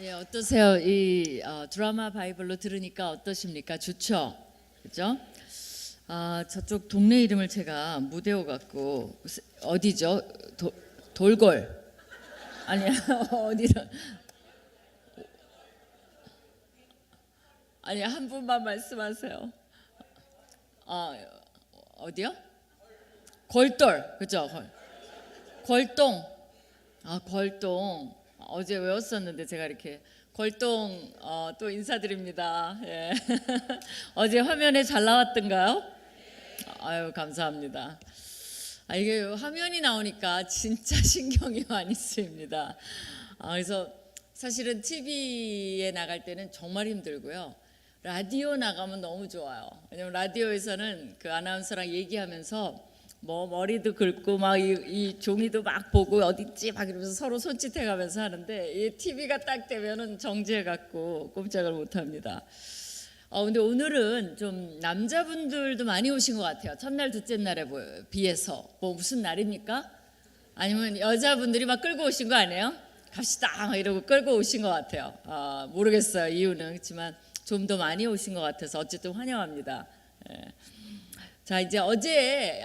예, 어떠세요? 이 드라마 바이블로 들으니까 어떠십니까? 좋죠? 그죠? 저쪽 동네 이름을 제가 못 외워갖고 어디죠? 돌골 아니야 어디로? 아니 한 분만 말씀하세요. 아 어디요? 골돌 그죠? 골동. 골동. 어제 외웠었는데 제가 이렇게 골동 또 인사드립니다. 예. 어제 화면에 잘 나왔던가요? 아유 감사합니다. 이게 화면이 나오니까 진짜 신경이 많이 쓰입니다. 그래서 사실은 TV에 나갈 때는 정말 힘들고요. 라디오 나가면 너무 좋아요. 왜냐면 라디오에서는 그 아나운서랑 얘기하면서 뭐 머리도 긁고 막 이 종이도 막 보고 어딨지 막 이러면서 서로 손짓해가면서 하는데 이 TV가 딱 되면은 정지해갖고 꼼짝을 못합니다. 근데 오늘은 좀 남자분들도 많이 오신 것 같아요. 첫날 둘째 날에 비해서. 뭐 무슨 날입니까? 아니면 여자분들이 막 끌고 오신 거 아니에요? 갑시다 막 이러고 끌고 오신 것 같아요. 모르겠어요 이유는. 그렇지만 좀 더 많이 오신 것 같아서 어쨌든 환영합니다. 예. 자 이제 어제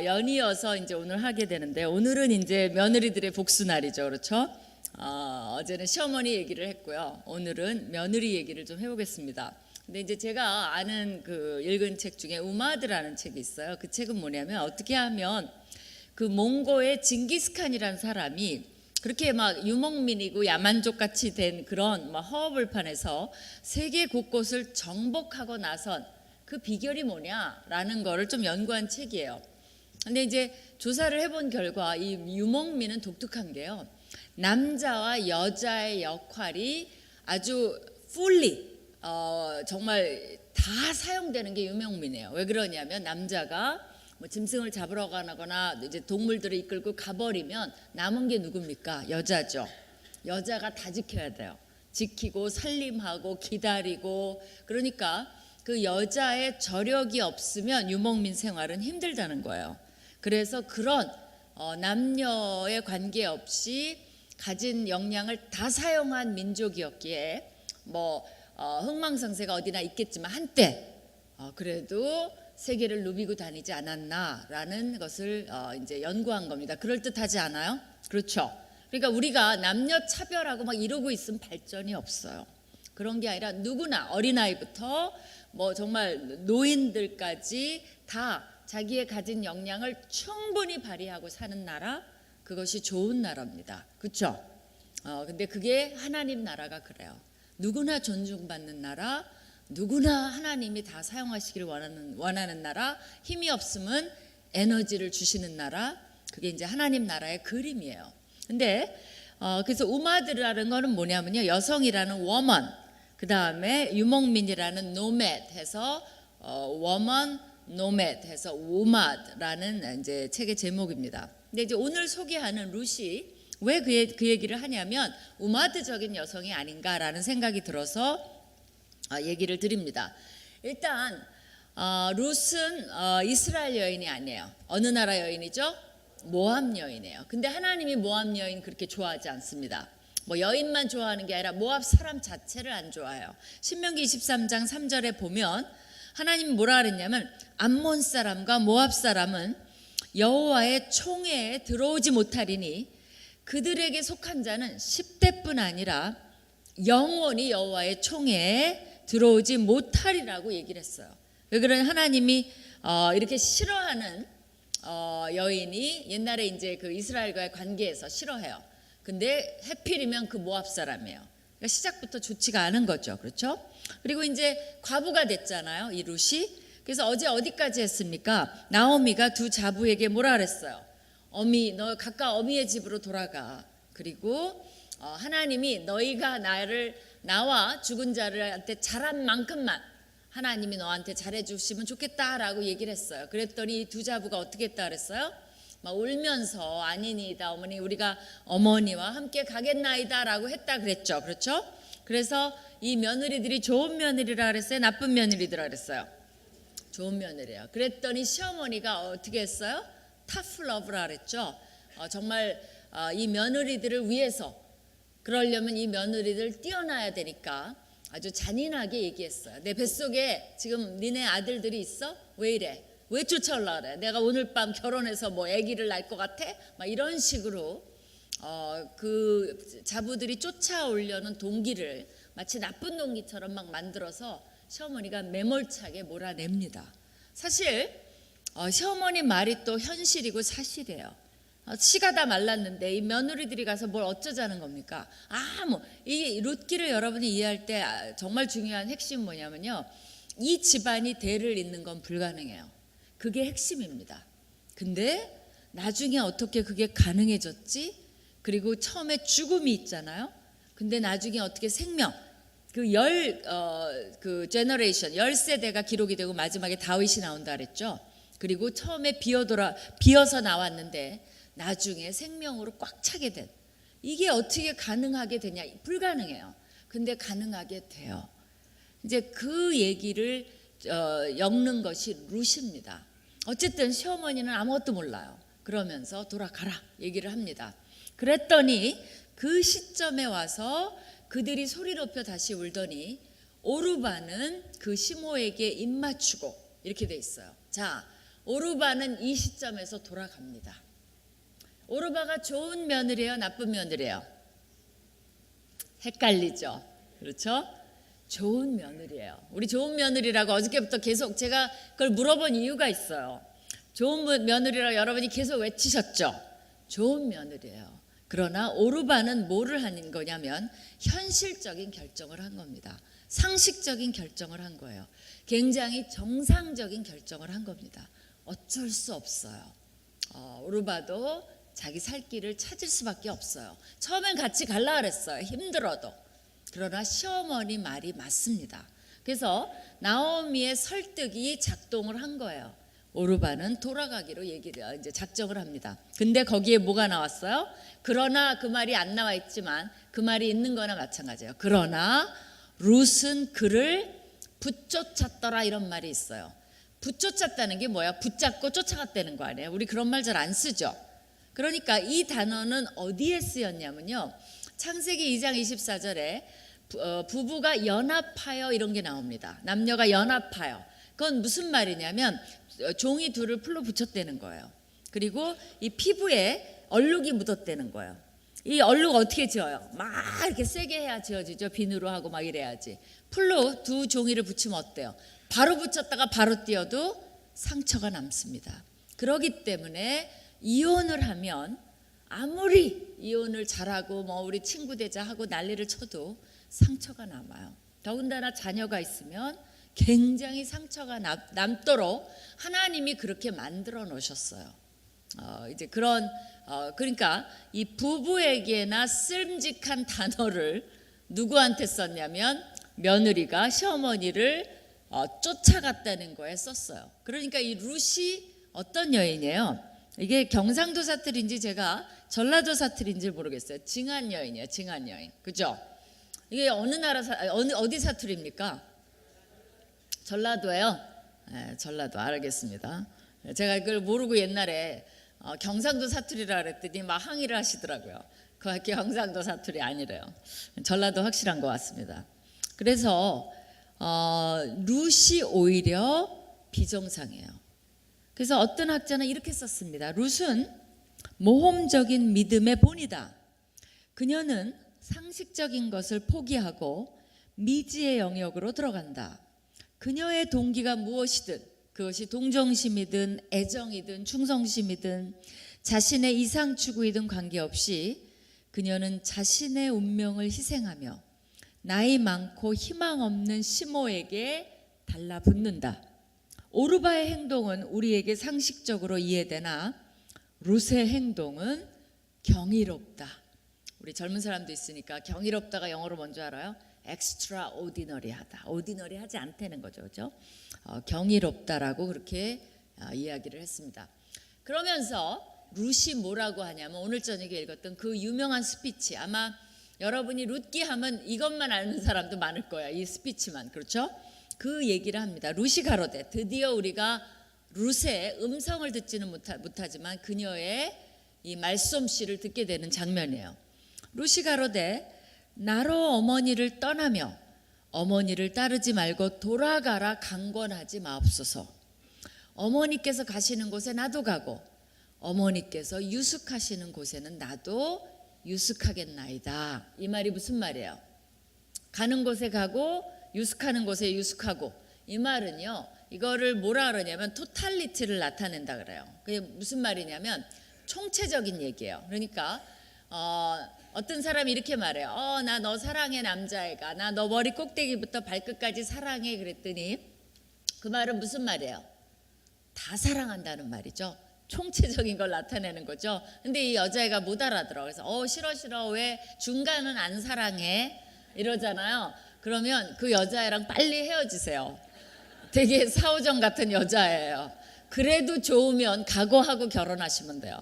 연이어서 이제 오늘 하게 되는데, 오늘은 이제 며느리들의 복수 날이죠, 그렇죠? 어제는 시어머니 얘기를 했고요. 오늘은 며느리 얘기를 좀 해보겠습니다. 근데 이제 제가 아는 그 읽은 책 중에 우마드라는 책이 있어요. 그 책은 뭐냐면 어떻게 하면 그 몽고의 징기스칸이라는 사람이 그렇게 막 유목민이고 야만족 같이 된 그런 막 허허벌판에서 세계 곳곳을 정복하고 나선 그 비결이 뭐냐라는 거를 좀 연구한 책이에요. 근데 이제 조사를 해본 결과 이 유목민은 독특한 게요. 남자와 여자의 역할이 아주 fully 정말 다 사용되는 게 유목민이에요. 왜 그러냐면 남자가 뭐 짐승을 잡으러 가거나 이제 동물들을 이끌고 가버리면 남은 게 누굽니까? 여자죠. 여자가 다 지켜야 돼요. 지키고 살림하고 기다리고. 그러니까 그 여자의 저력이 없으면 유목민 생활은 힘들다는 거예요. 그래서 그런 남녀의 관계없이 가진 역량을 다 사용한 민족이었기에 뭐 흥망성쇠가 어디나 있겠지만 한때 그래도 세계를 누비고 다니지 않았나라는 것을 이제 연구한 겁니다. 그럴듯하지 않아요? 그렇죠. 그러니까 우리가 남녀 차별하고 막 이러고 있으면 발전이 없어요. 그런 게 아니라 누구나 어린아이부터 뭐 정말 노인들까지 다 자기의 가진 역량을 충분히 발휘하고 사는 나라, 그것이 좋은 나라입니다. 그렇죠? 근데 그게 하나님 나라가 그래요. 누구나 존중받는 나라, 누구나 하나님이 다 사용하시기를 원하는 나라, 힘이 없으면 에너지를 주시는 나라, 그게 이제 하나님 나라의 그림이에요. 근데 그래서 우마드라는 거는 뭐냐면요, 여성이라는 워먼, 그 다음에 유목민이라는 노맷 해서 워먼 노맷 해서 우마드라는 이제 책의 제목입니다. 근데 이제 오늘 소개하는 룻이 왜 그 얘기를 하냐면 우마드적인 여성이 아닌가라는 생각이 들어서 얘기를 드립니다. 일단 룻은 이스라엘 여인이 아니에요. 어느 나라 여인이죠? 모압 여인이에요. 근데 하나님이 모압 여인 그렇게 좋아하지 않습니다. 뭐 여인만 좋아하는 게 아니라 모압 사람 자체를 안 좋아해요. 신명기 23장 3절에 보면 하나님이 뭐라 그랬냐면 암몬 사람과 모압 사람은 여호와의 총회에 들어오지 못하리니 그들에게 속한 자는 10대뿐 아니라 영원히 여호와의 총회에 들어오지 못하리라고 얘기를 했어요. 왜 그러냐, 하나님이 이렇게 싫어하는 여인이 옛날에 이제 그 이스라엘과의 관계에서 싫어해요. 근데 해필이면 그 모압 사람이에요. 그러니까 시작부터 좋지가 않은 거죠. 그렇죠? 그리고 이제 과부가 됐잖아요, 이 룻이. 그래서 어제 어디까지 했습니까? 나오미가 두 자부에게 뭐라 그랬어요? 너 각각 어미의 집으로 돌아가. 그리고 하나님이 너희가 나와 죽은 자들한테 잘한 만큼만 하나님이 너한테 잘해주시면 좋겠다라고 얘기를 했어요. 그랬더니 두 자부가 어떻게 했다 그랬어요? 막 울면서 아니니다 어머니, 우리가 어머니와 함께 가겠나이다 라고 했다 그랬죠. 그렇죠? 그래서 이 며느리들이 좋은 며느리라 그랬어요? 나쁜 며느리들라 그랬어요? 좋은 며느리예요. 그랬더니 시어머니가 어떻게 했어요? 타프 러브라 그랬죠. 정말 이 며느리들을 위해서 그러려면 이 며느리들 띄어놔야 되니까 아주 잔인하게 얘기했어요. 내 뱃속에 지금 니네 아들들이 있어? 왜 이래? 왜 쫓아올라 그래? 내가 오늘 밤 결혼해서 뭐 아기를 낳을 것 같아? 막 이런 식으로 그 자부들이 쫓아오려는 동기를 마치 나쁜 동기처럼 막 만들어서 시어머니가 매몰차게 몰아냅니다. 사실 시어머니 말이 또 현실이고 사실이에요. 씨가 다 말랐는데 이 며느리들이 가서 뭘 어쩌자는 겁니까? 이 룻기를 여러분이 이해할 때 정말 중요한 핵심은 뭐냐면요. 이 집안이 대를 잇는 건 불가능해요. 그게 핵심입니다. 근데 나중에 어떻게 그게 가능해졌지? 그리고 처음에 죽음이 있잖아요. 근데 나중에 어떻게 생명, 그 제너레이션, 10세대가 기록이 되고 마지막에 다윗이 나온다 그랬죠. 그리고 처음에 비어서 나왔는데 나중에 생명으로 꽉 차게 된, 이게 어떻게 가능하게 되냐? 불가능해요. 근데 가능하게 돼요. 이제 그 얘기를 엮는 것이 룻입니다. 어쨌든 시어머니는 아무것도 몰라요. 그러면서 돌아가라 얘기를 합니다. 그랬더니 그 시점에 와서 그들이 소리 높여 다시 울더니 오르바는 그 시모에게 입맞추고 이렇게 돼 있어요. 자, 오르바는 이 시점에서 돌아갑니다. 오르바가 좋은 며느리예요, 나쁜 며느리예요? 헷갈리죠? 그렇죠? 좋은 며느리예요. 우리 좋은 며느리라고 어저께부터 계속 제가 그걸 물어본 이유가 있어요. 좋은 며느리라고 여러분이 계속 외치셨죠? 좋은 며느리예요. 그러나 오르바는 뭐를 하는 거냐면 현실적인 결정을 한 겁니다. 상식적인 결정을 한 거예요. 굉장히 정상적인 결정을 한 겁니다. 어쩔 수 없어요. 오르바도 자기 살 길을 찾을 수밖에 없어요. 처음엔 같이 갈라 그랬어요. 힘들어도. 그러나 시어머니 말이 맞습니다. 그래서 나오미의 설득이 작동을 한 거예요. 오르바는 돌아가기로 이제 작정을 합니다. 근데 거기에 뭐가 나왔어요? 그러나 그 말이 안 나와 있지만 그 말이 있는 거나 마찬가지예요. 그러나 룻은 그를 붙쫓았더라 이런 말이 있어요. 붙쫓았다는 게 뭐야? 붙잡고 쫓아갔다는 거 아니에요? 우리 그런 말 잘 안 쓰죠. 그러니까 이 단어는 어디에 쓰였냐면요. 창세기 2장 24절에 부부가 연합하여 이런 게 나옵니다. 남녀가 연합하여. 그건 무슨 말이냐면 종이 둘을 풀로 붙였다는 거예요. 그리고 이 피부에 얼룩이 묻었다는 거예요. 이 얼룩 어떻게 지어요? 막 이렇게 세게 해야 지어지죠. 비누로 하고 막 이래야지. 풀로 두 종이를 붙이면 어때요? 바로 붙였다가 바로 띄어도 상처가 남습니다. 그렇기 때문에 이혼을 하면 아무리 이혼을 잘하고 뭐 우리 친구 되자 하고 난리를 쳐도 상처가 남아요. 더군다나 자녀가 있으면 굉장히 상처가 남도록 하나님이 그렇게 만들어 놓으셨어요. 이제 그러니까 이 부부에게나 쓰임직한 단어를 누구한테 썼냐면 며느리가 시어머니를 쫓아갔다는 거에 썼어요. 그러니까 이 룻이 어떤 여인이에요? 이게 경상도 사투리인지 제가 전라도 사투리인지 모르겠어요. 징한 여인이에요. 징한 여인. 그죠? 이게 어느 나라 어디 사투리입니까? 전라도예요. 네, 전라도 알겠습니다. 제가 그걸 모르고 옛날에 경상도 사투리라 그랬더니 막 항의를 하시더라고요. 그 경상도 사투리 아니래요. 전라도 확실한 것 같습니다. 그래서 룻이 오히려 비정상이에요. 그래서 어떤 학자는 이렇게 썼습니다. 룻은 모험적인 믿음의 본이다. 그녀는 상식적인 것을 포기하고 미지의 영역으로 들어간다. 그녀의 동기가 무엇이든 그것이 동정심이든 애정이든 충성심이든 자신의 이상 추구이든 관계없이 그녀는 자신의 운명을 희생하며 나이 많고 희망 없는 시모에게 달라붙는다. 오르바의 행동은 우리에게 상식적으로 이해되나 룻의 행동은 경이롭다. 우리 젊은 사람도 있으니까 경이롭다가 영어로 뭔지 알아요? extraordinary하다. ordinary하지 않다는 거죠, 그렇죠? 경이롭다라고 그렇게 이야기를 했습니다. 그러면서 룻이 뭐라고 하냐면 오늘 저녁에 읽었던 그 유명한 스피치, 아마 여러분이 룻기 하면 이것만 아는 사람도 많을 거야. 이 스피치만. 그렇죠? 그 얘기를 합니다. 룻이 가로되 드디어 우리가 룻의 음성을 듣지는 못하지만 그녀의 이 말솜씨를 듣게 되는 장면이에요. 룻이 가로되 나로 어머니를 떠나며 어머니를 따르지 말고 돌아가라 강권하지 마옵소서. 어머니께서 가시는 곳에 나도 가고 어머니께서 유숙하시는 곳에는 나도 유숙하겠나이다. 이 말이 무슨 말이에요? 가는 곳에 가고 유숙하는 곳에 유숙하고, 이 말은요, 이거를 뭐라 그러냐면 토탈리티를 나타낸다 그래요. 그게 무슨 말이냐면 총체적인 얘기예요. 그러니까 어떤 사람이 이렇게 말해요. 나 너 사랑해 남자애가, 나 너 머리 꼭대기부터 발끝까지 사랑해 그랬더니 그 말은 무슨 말이에요? 다 사랑한다는 말이죠. 총체적인 걸 나타내는 거죠. 근데 이 여자애가 못 알아들어. 그래서 싫어 싫어, 왜 중간은 안 사랑해 이러잖아요. 그러면 그 여자애랑 빨리 헤어지세요. 되게 사오정 같은 여자예요. 그래도 좋으면 각오하고 결혼하시면 돼요.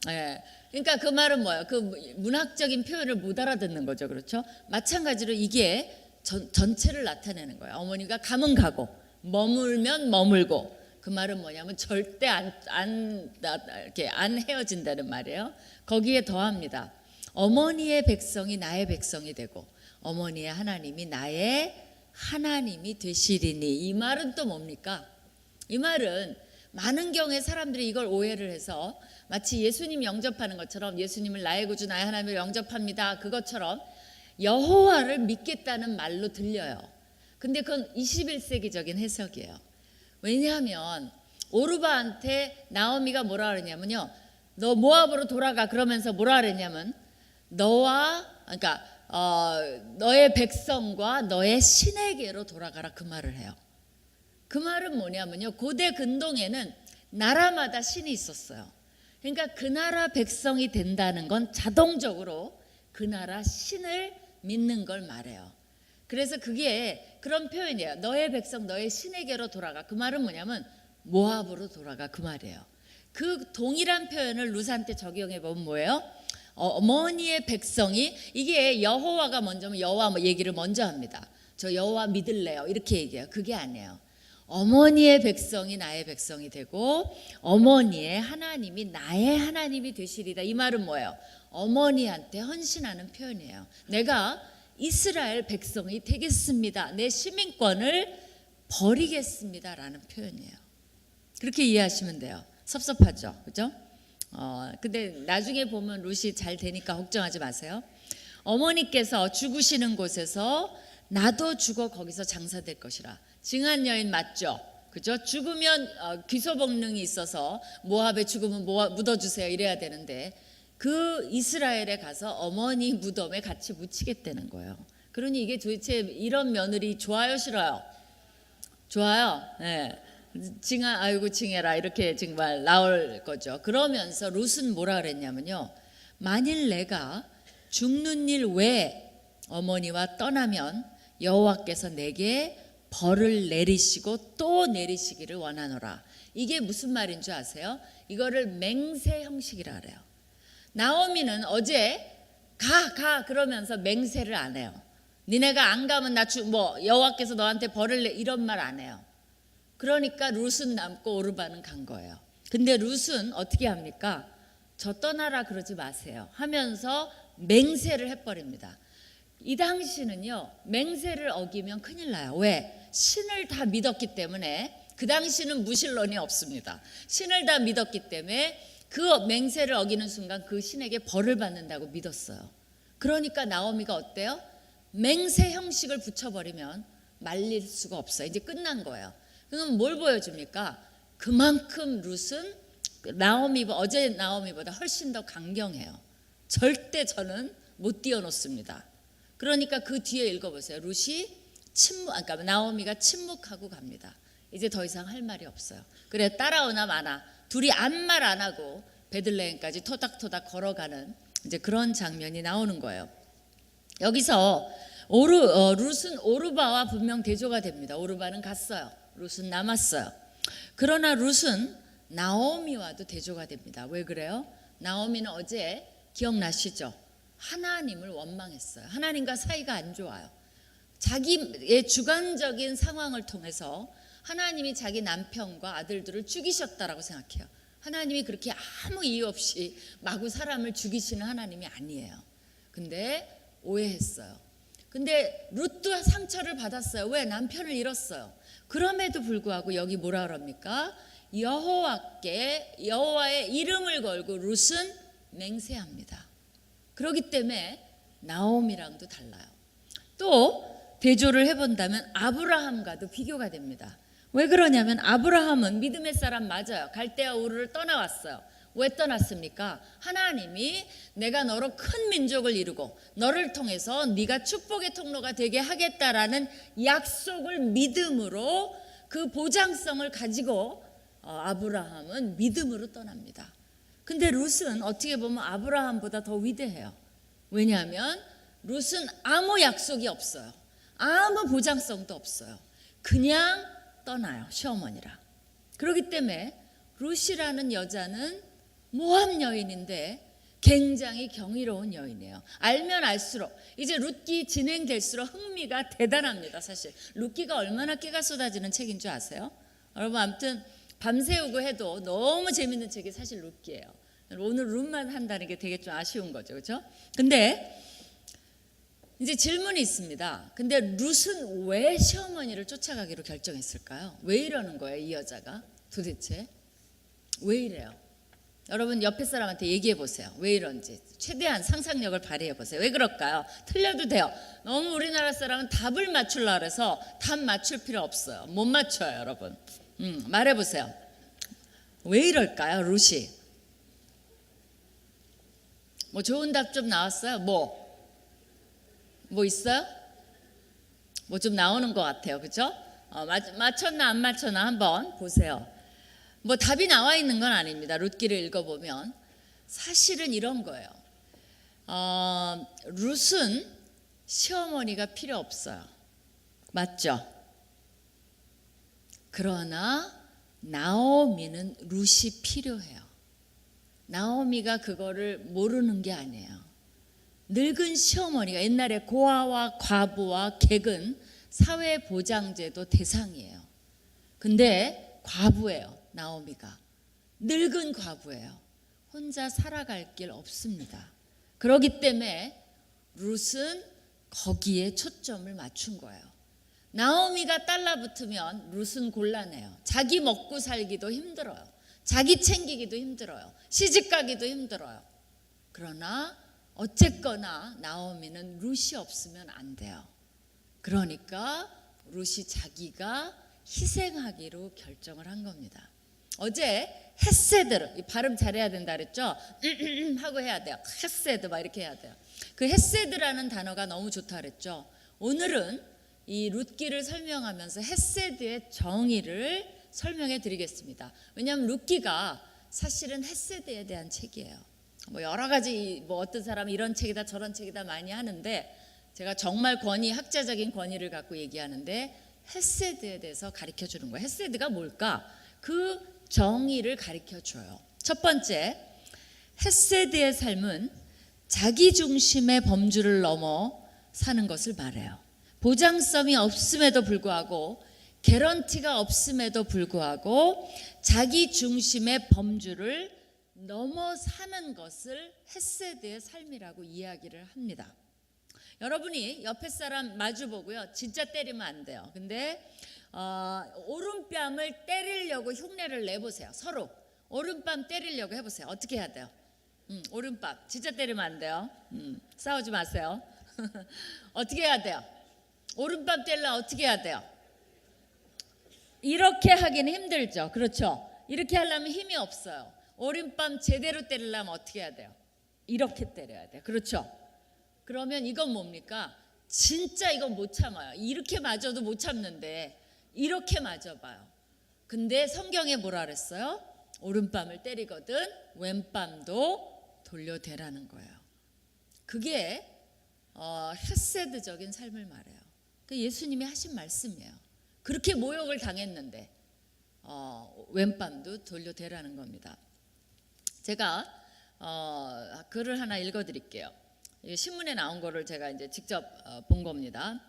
예. 그러니까 그 말은 뭐예요? 그 문학적인 표현을 못 알아듣는 거죠. 그렇죠? 마찬가지로 이게 전체를 나타내는 거예요. 어머니가 가면 가고 머물면 머물고, 그 말은 뭐냐면 절대 이렇게 안 헤어진다는 말이에요. 거기에 더합니다. 어머니의 백성이 나의 백성이 되고 어머니의 하나님이 나의 하나님이 되시리니. 이 말은 또 뭡니까? 이 말은 많은 경우에 사람들이 이걸 오해를 해서 마치 예수님 영접하는 것처럼, 예수님을 나의 구주 나의 하나님을 영접합니다, 그것처럼 여호와를 믿겠다는 말로 들려요. 근데 그건 21세기적인 해석이에요. 왜냐하면 오르바한테 나오미가 뭐라 그러냐면요, 너 모압으로 돌아가 그러면서 뭐라 그랬냐면 그러니까 너의 백성과 너의 신에게로 돌아가라, 그 말을 해요. 그 말은 뭐냐면요, 고대 근동에는 나라마다 신이 있었어요. 그러니까 그 나라 백성이 된다는 건 자동적으로 그 나라 신을 믿는 걸 말해요. 그래서 그게 그런 표현이에요. 너의 백성 너의 신에게로 돌아가. 그 말은 뭐냐면 모압으로 돌아가, 그 말이에요. 그 동일한 표현을 루스한테 적용해 보면 뭐예요? 어머니의 백성이, 이게 여호와가 먼저면 여호와 얘기를 먼저 합니다. 저 여호와 믿을래요 이렇게 얘기해요. 그게 아니에요. 어머니의 백성이 나의 백성이 되고 어머니의 하나님이 나의 하나님이 되시리다. 이 말은 뭐예요? 어머니한테 헌신하는 표현이에요. 내가 이스라엘 백성이 되겠습니다. 내 시민권을 버리겠습니다 라는 표현이에요. 그렇게 이해하시면 돼요. 섭섭하죠, 그죠? 근데 나중에 보면 룻이 잘 되니까 걱정하지 마세요. 어머니께서 죽으시는 곳에서 나도 죽어 거기서 장사될 것이라. 증한 여인 맞죠? 그죠? 죽으면 귀소복능이 있어서 모압에 죽으면 묻어주세요 이래야 되는데, 그 이스라엘에 가서 어머니 무덤에 같이 묻히겠다는 거예요. 그러니 이게 도대체 이런 며느리 좋아요 싫어요? 좋아요. 네. 아이고 징해라 이렇게 정말 나올 거죠. 그러면서 룻은 뭐라 그랬냐면요, 만일 내가 죽는 일 외에 어머니와 떠나면 여호와께서 내게 벌을 내리시고 또 내리시기를 원하노라. 이게 무슨 말인 줄 아세요? 이거를 맹세 형식이라 그래요. 나오미는 어제 가 그러면서 맹세를 안 해요. 니네가 안 가면 여호와께서 너한테 벌을 이런 말 안 해요. 그러니까 룻은 남고 오르바는 간 거예요. 근데 룻은 어떻게 합니까? 저 떠나라 그러지 마세요 하면서 맹세를 해버립니다. 이 당시는요, 맹세를 어기면 큰일 나요. 왜? 신을 다 믿었기 때문에. 그 당시는 무신론이 없습니다. 신을 다 믿었기 때문에 그 맹세를 어기는 순간 그 신에게 벌을 받는다고 믿었어요. 그러니까 나오미가 어때요? 맹세 형식을 붙여버리면 말릴 수가 없어요. 이제 끝난 거예요. 그럼 뭘 보여줍니까? 그만큼 룻은 어제 나오미보다 훨씬 더 강경해요. 절대 저는 못 뛰어놓습니다. 그러니까 그 뒤에 읽어보세요. 룻이 그러니까 나오미가 침묵하고 갑니다. 이제 더 이상 할 말이 없어요. 그래 따라오나 마나 둘이 아무 말 안 하고 베들레헴까지 토닥토닥 걸어가는 이제 그런 장면이 나오는 거예요. 여기서 룻은 오르바와 분명 대조가 됩니다. 오르바는 갔어요. 룻은 남았어요. 그러나 룻은 나오미와도 대조가 됩니다. 왜 그래요? 나오미는 어제 기억나시죠? 하나님을 원망했어요. 하나님과 사이가 안 좋아요. 자기의 주관적인 상황을 통해서 하나님이 자기 남편과 아들들을 죽이셨다라고 생각해요. 하나님이 그렇게 아무 이유 없이 마구 사람을 죽이시는 하나님이 아니에요. 근데 오해했어요. 근데 룻도 상처를 받았어요. 왜? 남편을 잃었어요. 그럼에도 불구하고 여기 뭐라 그럽니까? 여호와의 이름을 걸고 룻은 맹세합니다. 그렇기 때문에 나오미랑도 달라요. 또 대조를 해본다면 아브라함과도 비교가 됩니다. 왜 그러냐면 아브라함은 믿음의 사람 맞아요. 갈대아 우르를 떠나왔어요. 왜 떠났습니까? 하나님이 내가 너로 큰 민족을 이루고 너를 통해서 네가 축복의 통로가 되게 하겠다라는 약속을 믿음으로 그 보장성을 가지고 아브라함은 믿음으로 떠납니다. 근데 룻은 어떻게 보면 아브라함보다 더 위대해요. 왜냐하면 룻은 아무 약속이 없어요. 아무 보장성도 없어요. 그냥 떠나요. 시어머니라. 그렇기 때문에 룻이라는 여자는 모함 여인인데 굉장히 경이로운 여인이에요. 알면 알수록 이제 룻기 진행될수록 흥미가 대단합니다. 사실 룻기가 얼마나 끼가 쏟아지는 책인 줄 아세요? 여러분 아무튼 밤새우고 해도 너무 재밌는 책이 사실 룻기예요. 오늘 룻만 한다는 게 되게 좀 아쉬운 거죠. 그렇죠? 근데 이제 질문이 있습니다. 근데 룻은 왜 시어머니를 쫓아가기로 결정했을까요? 왜 이러는 거예요, 이 여자가? 도대체 왜 이래요? 여러분 옆에 사람한테 얘기해 보세요. 왜 이런지 최대한 상상력을 발휘해 보세요. 왜 그럴까요? 틀려도 돼요. 너무 우리나라 사람은 답을 맞추려고 해서 답 맞출 필요 없어요. 못 맞춰요, 여러분. 말해 보세요. 왜 이럴까요, 룻이? 뭐 좋은 답 좀 나왔어요? 뭐 있어요? 뭐 좀 나오는 것 같아요. 그죠? 맞췄나 안 맞췄나 한번 보세요. 뭐 답이 나와 있는 건 아닙니다. 룻기를 읽어보면 사실은 이런 거예요. 룻은 시어머니가 필요 없어요. 맞죠? 그러나 나오미는 룻이 필요해요. 나오미가 그거를 모르는 게 아니에요. 늙은 시어머니가 옛날에 고아와 과부와 객은 사회보장제도 대상이에요. 근데 과부예요. 나오미가 늙은 과부예요. 혼자 살아갈 길 없습니다. 그렇기 때문에 룻은 거기에 초점을 맞춘 거예요. 나오미가 달라붙으면 룻은 곤란해요. 자기 먹고 살기도 힘들어요. 자기 챙기기도 힘들어요. 시집가기도 힘들어요. 그러나 어쨌거나 나오미는 룻이 없으면 안 돼요. 그러니까 룻이 자기가 희생하기로 결정을 한 겁니다. 어제 헤세드, 발음 잘해야 된다 그랬죠? 하고 해야 돼요. 헤세드 막 이렇게 해야 돼요. 그 헤세드라는 단어가 너무 좋다 그랬죠? 오늘은 이 룻기를 설명하면서 헤세드의 정의를 설명해 드리겠습니다. 왜냐하면 룻기가 사실은 헤세드에 대한 책이에요. 뭐 여러 가지 뭐 어떤 사람은 이런 책이다 저런 책이다 많이 하는데 제가 정말 학자적인 권위를 갖고 얘기하는데 헤세드에 대해서 가르쳐 주는 거예요. 헤세드가 뭘까? 그 정의를 가르쳐 줘요. 첫 번째, 헤세드의 삶은 자기 중심의 범주를 넘어 사는 것을 말해요. 보장성이 없음에도 불구하고 개런티가 없음에도 불구하고 자기 중심의 범주를 넘어 사는 것을 헤세드의 삶이라고 이야기를 합니다. 여러분이 옆에 사람 마주보고요. 진짜 때리면 안 돼요. 근데 오른뺨을 때리려고 흉내를 내보세요. 서로 오른뺨 때리려고 해보세요. 어떻게 해야 돼요? 오른뺨 진짜 때리면 안 돼요. 싸우지 마세요. 어떻게 해야 돼요? 오른뺨 때리려면 어떻게 해야 돼요? 이렇게 하기는 힘들죠. 그렇죠? 이렇게 하려면 힘이 없어요. 오른뺨 제대로 때리려면 어떻게 해야 돼요? 이렇게 때려야 돼요. 그렇죠? 그러면 이건 뭡니까? 진짜 이건 못 참아요. 이렇게 맞아도 못 참는데 이렇게 맞아봐요. 근데 성경에 뭐라 그랬어요? 오른뺨을 때리거든 왼뺨도 돌려대라는 거예요. 그게 헤세드적인 삶을 말해요. 그 예수님이 하신 말씀이에요. 그렇게 모욕을 당했는데 왼뺨도 돌려대라는 겁니다. 제가 글을 하나 읽어드릴게요. 신문에 나온 거를 제가 이제 직접 본 겁니다.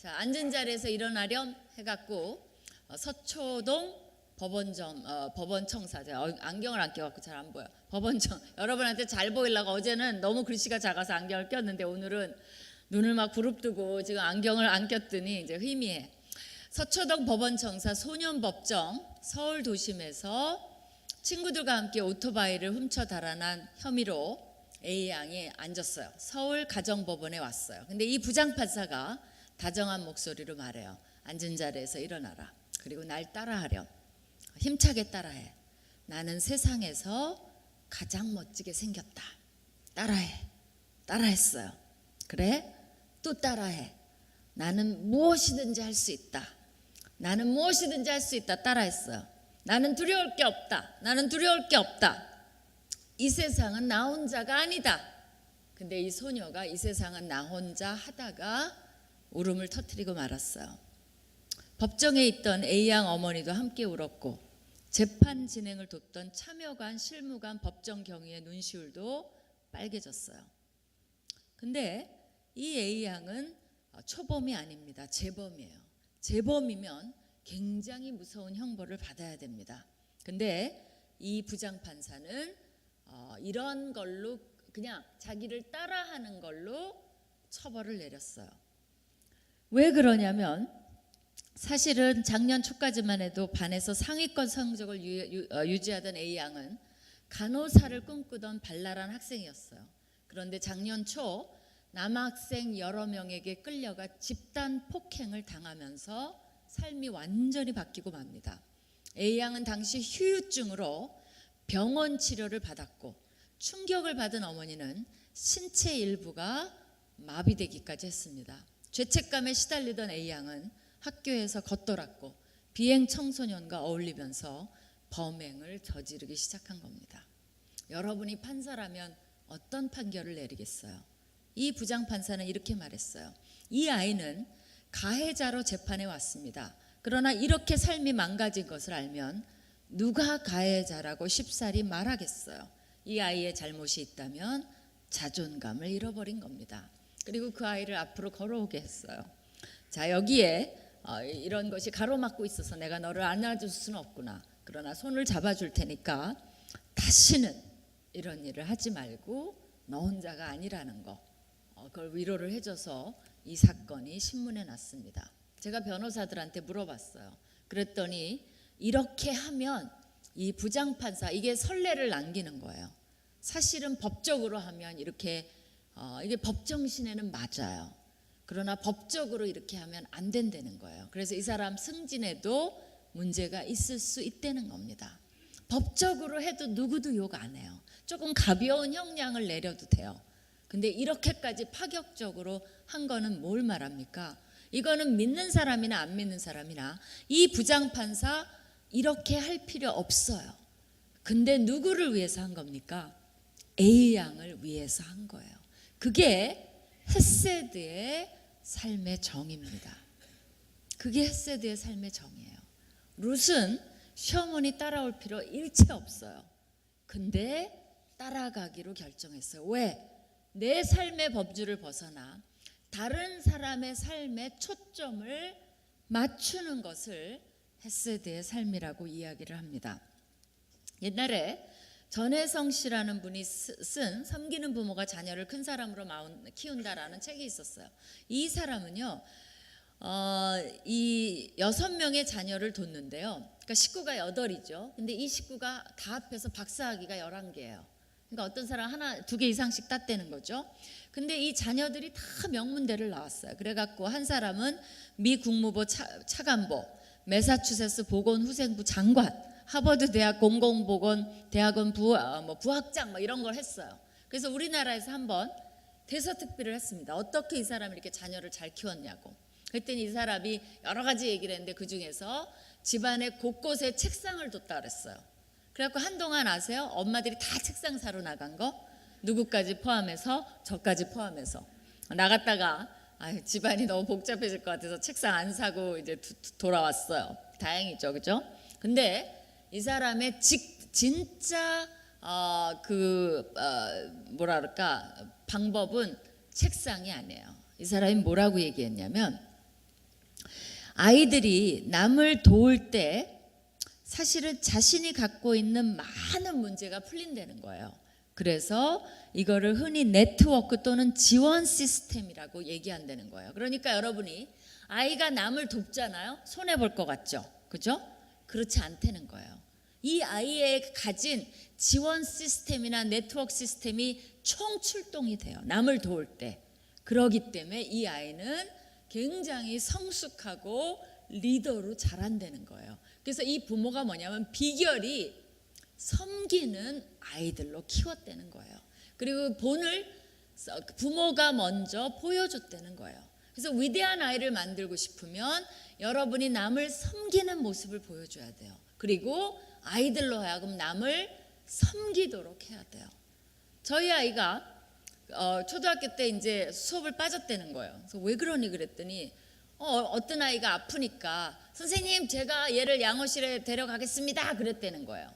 앉은 자리에서 일어나렴 해갖고 서초동 법원청사. 제가 안경을 안 껴갖고 잘 안 보여. 여러분한테 잘 보이려고 어제는 너무 글씨가 작아서 안경을 꼈는데 오늘은 눈을 막 부릅뜨고 지금 안경을 안 꼈더니 이제 희미해. 서초동 법원청사 소년법정 서울 도심에서 친구들과 함께 오토바이를 훔쳐 달아난 혐의로 A양이 앉았어요. 서울 가정법원에 왔어요. 근데 이 부장판사가 다정한 목소리로 말해요. 앉은 자리에서 일어나라. 그리고 날 따라하렴. 힘차게 따라해. 나는 세상에서 가장 멋지게 생겼다. 따라해. 따라했어요. 그래? 또 따라해. 나는 무엇이든지 할 수 있다. 나는 무엇이든지 할 수 있다. 따라했어요. 나는 두려울 게 없다. 나는 두려울 게 없다. 이 세상은 나 혼자가 아니다. 근데 이 소녀가 이 세상은 나 혼자 하다가 울음을 터뜨리고 말았어요. 법정에 있던 A양 어머니도 함께 울었고 재판 진행을 돕던 참여관, 실무관, 법정 경위의 눈시울도 빨개졌어요. 근데 이 A양은 초범이 아닙니다. 재범이에요. 재범이면 굉장히 무서운 형벌을 받아야 됩니다. 근데 이 부장판사는 이런 걸로 그냥 자기를 따라하는 걸로 처벌을 내렸어요. 왜 그러냐면 사실은 작년 초까지만 해도 반에서 상위권 성적을 유지하던 A양은 간호사를 꿈꾸던 발랄한 학생이었어요. 그런데 작년 초 남학생 여러 명에게 끌려가 집단 폭행을 당하면서 삶이 완전히 바뀌고 맙니다. A양은 당시 후유증으로 병원 치료를 받았고 충격을 받은 어머니는 신체 일부가 마비되기까지 했습니다. 죄책감에 시달리던 A양은 학교에서 겉돌았고 비행 청소년과 어울리면서 범행을 저지르기 시작한 겁니다. 여러분이 판사라면 어떤 판결을 내리겠어요? 이 부장판사는 이렇게 말했어요. 이 아이는 가해자로 재판에 왔습니다. 그러나 이렇게 삶이 망가진 것을 알면 누가 가해자라고 쉽사리 말하겠어요. 이 아이의 잘못이 있다면 자존감을 잃어버린 겁니다. 그리고 그 아이를 앞으로 걸어오게 했어요. 자, 여기에 이런 것이 가로막고 있어서 내가 너를 안아줄 수는 없구나. 그러나 손을 잡아줄 테니까 다시는 이런 일을 하지 말고 너 혼자가 아니라는 거, 그걸 위로를 해줘서 이 사건이 신문에 났습니다. 제가 변호사들한테 물어봤어요. 그랬더니 이렇게 하면 이 부장판사 이게 선례를 남기는 거예요. 사실은 법적으로 하면 이렇게 이게 법정신에는 맞아요. 그러나 법적으로 이렇게 하면 안 된다는 거예요. 그래서 이 사람 승진에도 문제가 있을 수 있다는 겁니다. 법적으로 해도 누구도 욕 안 해요. 조금 가벼운 형량을 내려도 돼요. 근데 이렇게까지 파격적으로 한 거는 뭘 말합니까? 이거는 믿는 사람이나 안 믿는 사람이나 이 부장판사 이렇게 할 필요 없어요. 근데 누구를 위해서 한 겁니까? A양을 위해서 한 거예요. 그게 헤세드의 삶의 정입니다. 그게 헤세드의 삶의 정이에요. 룻은 시어머니 따라올 필요 일체 없어요. 근데 따라가기로 결정했어요. 왜? 내 삶의 범주를 벗어나 다른 사람의 삶에 초점을 맞추는 것을 헤세드의 삶이라고 이야기를 합니다. 옛날에 전혜성 씨라는 분이 쓴 섬기는 부모가 자녀를 큰 사람으로 키운다라는 책이 있었어요. 이 사람은요, 이 6명의 자녀를 뒀는데요. 그러니까 식구가 8이죠. 근데 이 식구가 다 합해서 박사학위가 11개예요. 그러니까 어떤 사람 하나, 2개 이상씩 땄다는 거죠. 근데 이 자녀들이 다 명문대를 나왔어요. 그래갖고 한 사람은 미 국무부 차관보, 매사추세츠 보건후생부 장관, 하버드 대학 공공보건대학원 부학장 이런 걸 했어요. 그래서 우리나라에서 한번 대서특필을 했습니다. 어떻게 이 사람이 이렇게 자녀를 잘 키웠냐고. 그랬더니 이 사람이 여러 가지 얘기를 했는데 그 중에서 집안의 곳곳에 책상을 뒀다 그랬어요. 그래갖고 한동안 아세요? 엄마들이 다 책상 사러 나간 거 누구까지 포함해서 저까지 포함해서 나갔다가 집안이 너무 복잡해질 것 같아서 책상 안 사고 이제 돌아왔어요. 다행이죠, 그죠? 근데 이 사람의 진짜 방법은 책상이 아니에요. 이 사람이 뭐라고 얘기했냐면 아이들이 남을 도울 때 사실은 자신이 갖고 있는 많은 문제가 풀린다는 거예요. 그래서 이거를 흔히 네트워크 또는 지원 시스템이라고 얘기한다는 거예요. 그러니까 여러분이 아이가 남을 돕잖아요. 손해 볼 것 같죠? 그죠? 그렇지 않다는 거예요. 이 아이의 가진 지원 시스템이나 네트워크 시스템이 총출동이 돼요. 남을 도울 때. 그러기 때문에 이 아이는 굉장히 성숙하고 리더로 자란다는 거예요. 그래서 이 부모가 뭐냐면 비결이 섬기는 아이들로 키웠다는 거예요. 그리고 본을 부모가 먼저 보여줬다는 거예요. 그래서 위대한 아이를 만들고 싶으면 여러분이 남을 섬기는 모습을 보여줘야 돼요. 그리고 아이들로 하여금 남을 섬기도록 해야 돼요. 저희 아이가 초등학교 때 이제 수업을 빠졌다는 거예요. 그래서 왜 그러니 그랬더니 어떤 아이가 아프니까 선생님 제가 얘를 양호실에 데려가겠습니다 그랬다는 거예요.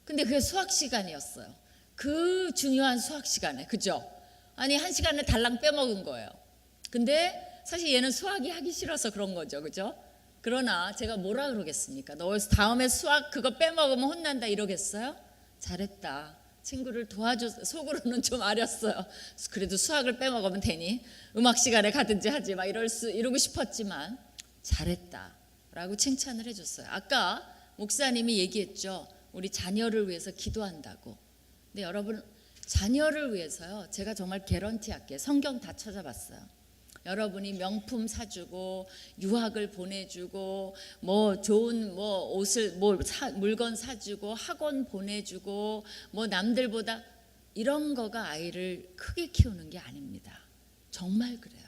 근데 그게 수학 시간이었어요. 그 중요한 수학 시간에, 그죠? 아니 1시간을 달랑 빼먹은 거예요. 근데 사실 얘는 수학이 하기 싫어서 그런 거죠, 그죠? 그러나 제가 뭐라 그러겠습니까? 너 다음에 수학 그거 빼먹으면 혼난다 이러겠어요? 잘했다. 친구를 도와줘서 속으로는 좀 아렸어요. 그래도 수학을 빼먹으면 되니 음악 시간에 가든지 하지 막 이러고 싶었지만 잘했다라고 칭찬을 해줬어요. 아까 목사님이 얘기했죠. 우리 자녀를 위해서 기도한다고. 근데 여러분 자녀를 위해서요. 제가 정말 개런티 할게요. 성경 다 찾아봤어요. 여러분이 명품 사주고 유학을 보내주고 뭐 좋은 뭐 옷을 물건 사주고 학원 보내주고 뭐 남들보다 이런 거가 아이를 크게 키우는 게 아닙니다. 정말 그래요.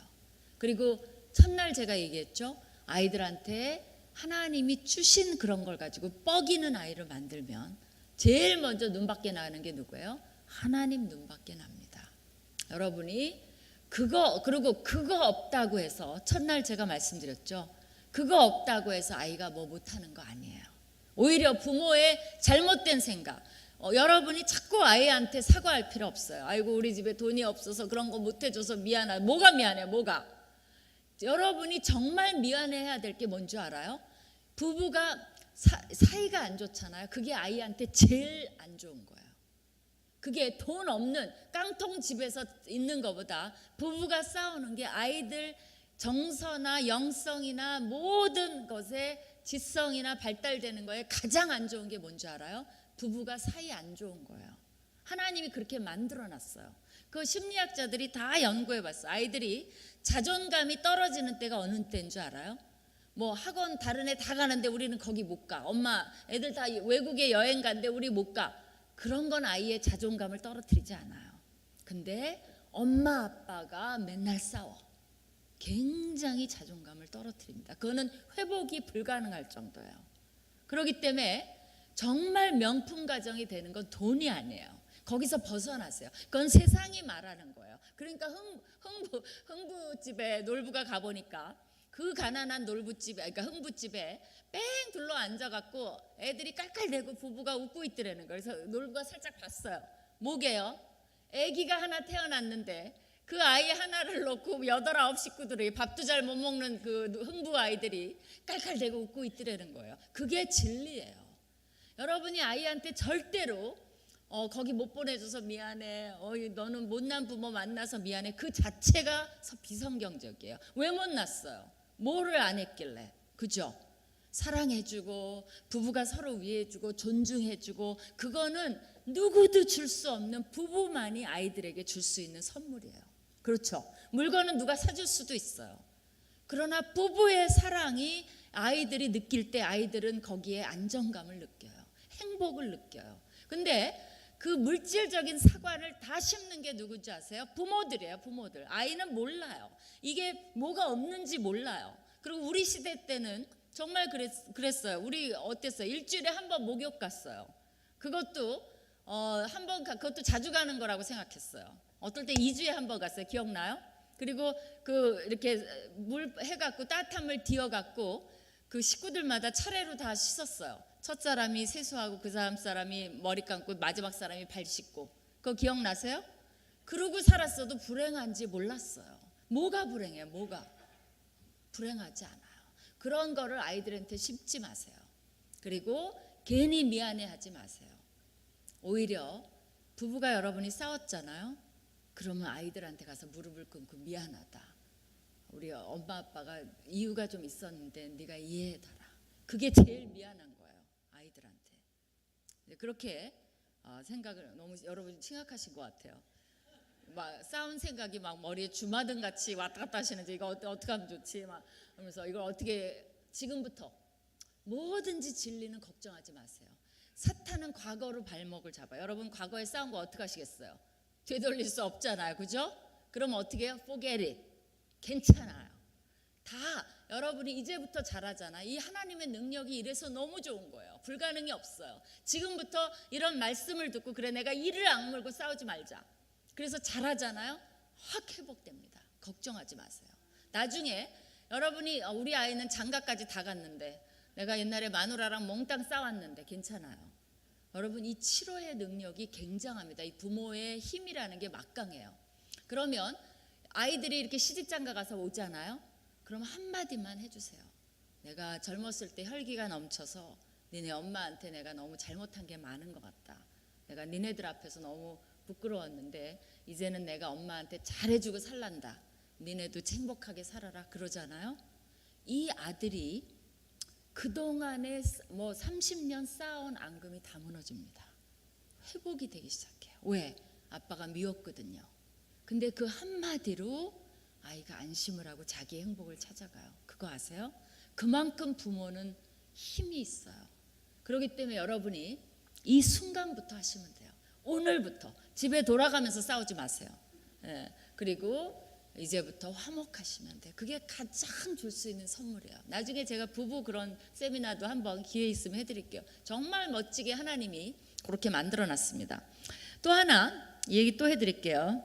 그리고 첫날 제가 얘기했죠. 아이들한테 하나님이 주신 그런 걸 가지고 뻐기는 아이를 만들면 제일 먼저 눈밖에 나는 게 누구예요? 하나님 눈밖에 납니다. 여러분이 그리고 그거 없다고 해서 첫날 제가 말씀드렸죠. 그거 없다고 해서 아이가 뭐 못하는 거 아니에요. 오히려 부모의 잘못된 생각. 여러분이 자꾸 아이한테 사과할 필요 없어요. 아이고 우리 집에 돈이 없어서 그런 거 못해줘서 미안하다. 뭐가 미안해? 뭐가? 여러분이 정말 미안해야 될 게 뭔지 알아요? 부부가 사이가 안 좋잖아요. 그게 아이한테 제일 안 좋은 거예요. 그게 돈 없는 깡통 집에서 있는 것보다 부부가 싸우는 게 아이들 정서나 영성이나 모든 것에 지성이나 발달되는 거에 가장 안 좋은 게 뭔지 알아요? 부부가 사이 안 좋은 거예요. 하나님이 그렇게 만들어 놨어요. 그 심리학자들이 다 연구해 봤어요. 아이들이 자존감이 떨어지는 때가 어느 때인 줄 알아요? 뭐 학원 다른 애 다 가는데 우리는 거기 못 가. 엄마 애들 다 외국에 여행 간대 우리 못 가. 그런 건 아이의 자존감을 떨어뜨리지 않아요. 근데 엄마 아빠가 맨날 싸워. 굉장히 자존감을 떨어뜨립니다. 그거는 회복이 불가능할 정도예요. 그렇기 때문에 정말 명품 가정이 되는 건 돈이 아니에요. 거기서 벗어나세요. 그건 세상이 말하는 거예요. 그러니까 흥부집에 놀부가 가보니까 그 가난한 놀부집에, 그러니까 흥부집에 뺑 둘러 앉아갖고 애들이 깔깔대고 부부가 웃고 있더라는 거예요. 그래서 놀부가 살짝 봤어요. 뭐게요? 아기가 하나 태어났는데 그 아이 하나를 놓고 8, 9 식구들이 밥도 잘 못 먹는 그 흥부 아이들이 깔깔대고 웃고 있더라는 거예요. 그게 진리예요. 여러분이 아이한테 절대로 거기 못 보내줘서 미안해. 너는 못난 부모 만나서 미안해. 그 자체가 비성경적이에요. 왜 못났어요? 뭐를 안 했길래? 그죠? 사랑해주고 부부가 서로 위해주고 존중해주고 그거는 누구도 줄 수 없는 부부만이 아이들에게 줄 수 있는 선물이에요. 그렇죠? 물건은 누가 사줄 수도 있어요. 그러나 부부의 사랑이 아이들이 느낄 때 아이들은 거기에 안정감을 느껴요. 행복을 느껴요. 근데 그 물질적인 사관을 다 심는 게 누군지 아세요? 부모들이에요. 부모들. 아이는 몰라요. 이게 뭐가 없는지 몰라요. 그리고 우리 시대 때는 정말 그랬어요. 우리 어땠어요? 일주일에 한 번 목욕 갔어요. 그것도 그것도 자주 가는 거라고 생각했어요. 어떨 때 2주에 한 번 갔어요. 기억나요? 그리고 이렇게 물 해갖고 따뜻한 물 뒤어갖고 그 식구들마다 차례로 다 씻었어요. 첫 사람이 세수하고 그 다음 사람이 머리 감고 마지막 사람이 발 씻고. 그거 기억나세요? 그러고 살았어도 불행한지 몰랐어요. 뭐가 불행해요? 뭐가? 불행하지 않아요. 그런 거를 아이들한테 심지 마세요. 그리고 괜히 미안해하지 마세요. 오히려 부부가 여러분이 싸웠잖아요. 그러면 아이들한테 가서 무릎을 꿇고 미안하다. 우리 엄마 아빠가 이유가 좀 있었는데 네가 이해해달라. 그게 제일 미안한 거예요. 아이들한테. 그렇게 생각을 너무 여러분 심각하신 것 같아요. 막 싸운 생각이 막 머리에 주마등 같이 왔다 갔다 하시는데 이거 어떻게 하면 좋지? 막 그러면서 이걸 어떻게 지금부터 뭐든지 진리는 걱정하지 마세요. 사탄은 과거로 발목을 잡아요. 여러분 과거에 싸운 거 어떻게 하시겠어요? 되돌릴 수 없잖아요. 그죠? 그럼 어떻게 해요? Forget it. 괜찮아요. 다 여러분이 이제부터 잘하잖아. 이 하나님의 능력이 이래서 너무 좋은 거예요. 불가능이 없어요. 지금부터 이런 말씀을 듣고 그래 내가 이를 악물고 싸우지 말자. 그래서 잘하잖아요. 확 회복됩니다. 걱정하지 마세요. 나중에 여러분이 우리 아이는 장가까지 다 갔는데 내가 옛날에 마누라랑 몽땅 싸웠는데 괜찮아요. 여러분 이 치료의 능력이 굉장합니다. 이 부모의 힘이라는 게 막강해요. 그러면 아이들이 이렇게 시집장가 가서 오잖아요. 그럼 한마디만 해주세요. 내가 젊었을 때 혈기가 넘쳐서 니네 엄마한테 내가 너무 잘못한 게 많은 것 같다. 내가 니네들 앞에서 너무 부끄러웠는데 이제는 내가 엄마한테 잘해주고 살란다. 니네도 행복하게 살아라 그러잖아요. 이 아들이 그동안에 뭐 30년 쌓아온 앙금이 다 무너집니다. 회복이 되기 시작해요. 왜? 아빠가 미웠거든요. 근데 그 한마디로 아이가 안심을 하고 자기의 행복을 찾아가요. 그거 아세요? 그만큼 부모는 힘이 있어요. 그렇기 때문에 여러분이 이 순간부터 하시면 돼요. 오늘부터 집에 돌아가면서 싸우지 마세요. 그리고 이제부터 화목하시면 돼요. 그게 가장 줄 수 있는 선물이에요. 나중에 제가 부부 그런 세미나도 한번 기회 있으면 해드릴게요. 정말 멋지게 하나님이 그렇게 만들어놨습니다. 또 하나 얘기 또 해드릴게요.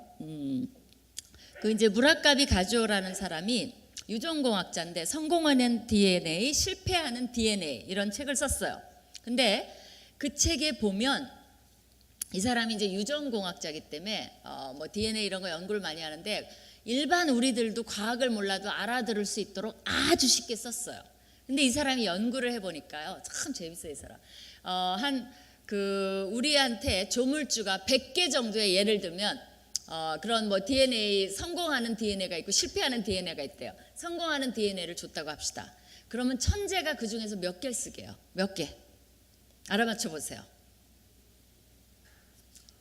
그 이제 무라카비 가주오라는 사람이 유전공학자인데 성공하는 DNA, 실패하는 DNA 이런 책을 썼어요. 근데 그 책에 보면 이 사람이 이제 유전공학자이기 때문에 뭐 DNA 이런 거 연구를 많이 하는데 일반 우리들도 과학을 몰라도 알아들을 수 있도록 아주 쉽게 썼어요. 근데 이 사람이 연구를 해보니까요, 참 재밌어요, 이 사람. 우리한테 조물주가 100개 정도의 예를 들면 그런 뭐 DNA 성공하는 DNA가 있고 실패하는 DNA가 있대요. 성공하는 DNA를 줬다고 합시다. 그러면 천재가 그 중에서 몇 개를 쓰게요? 몇 개? 알아맞혀 보세요.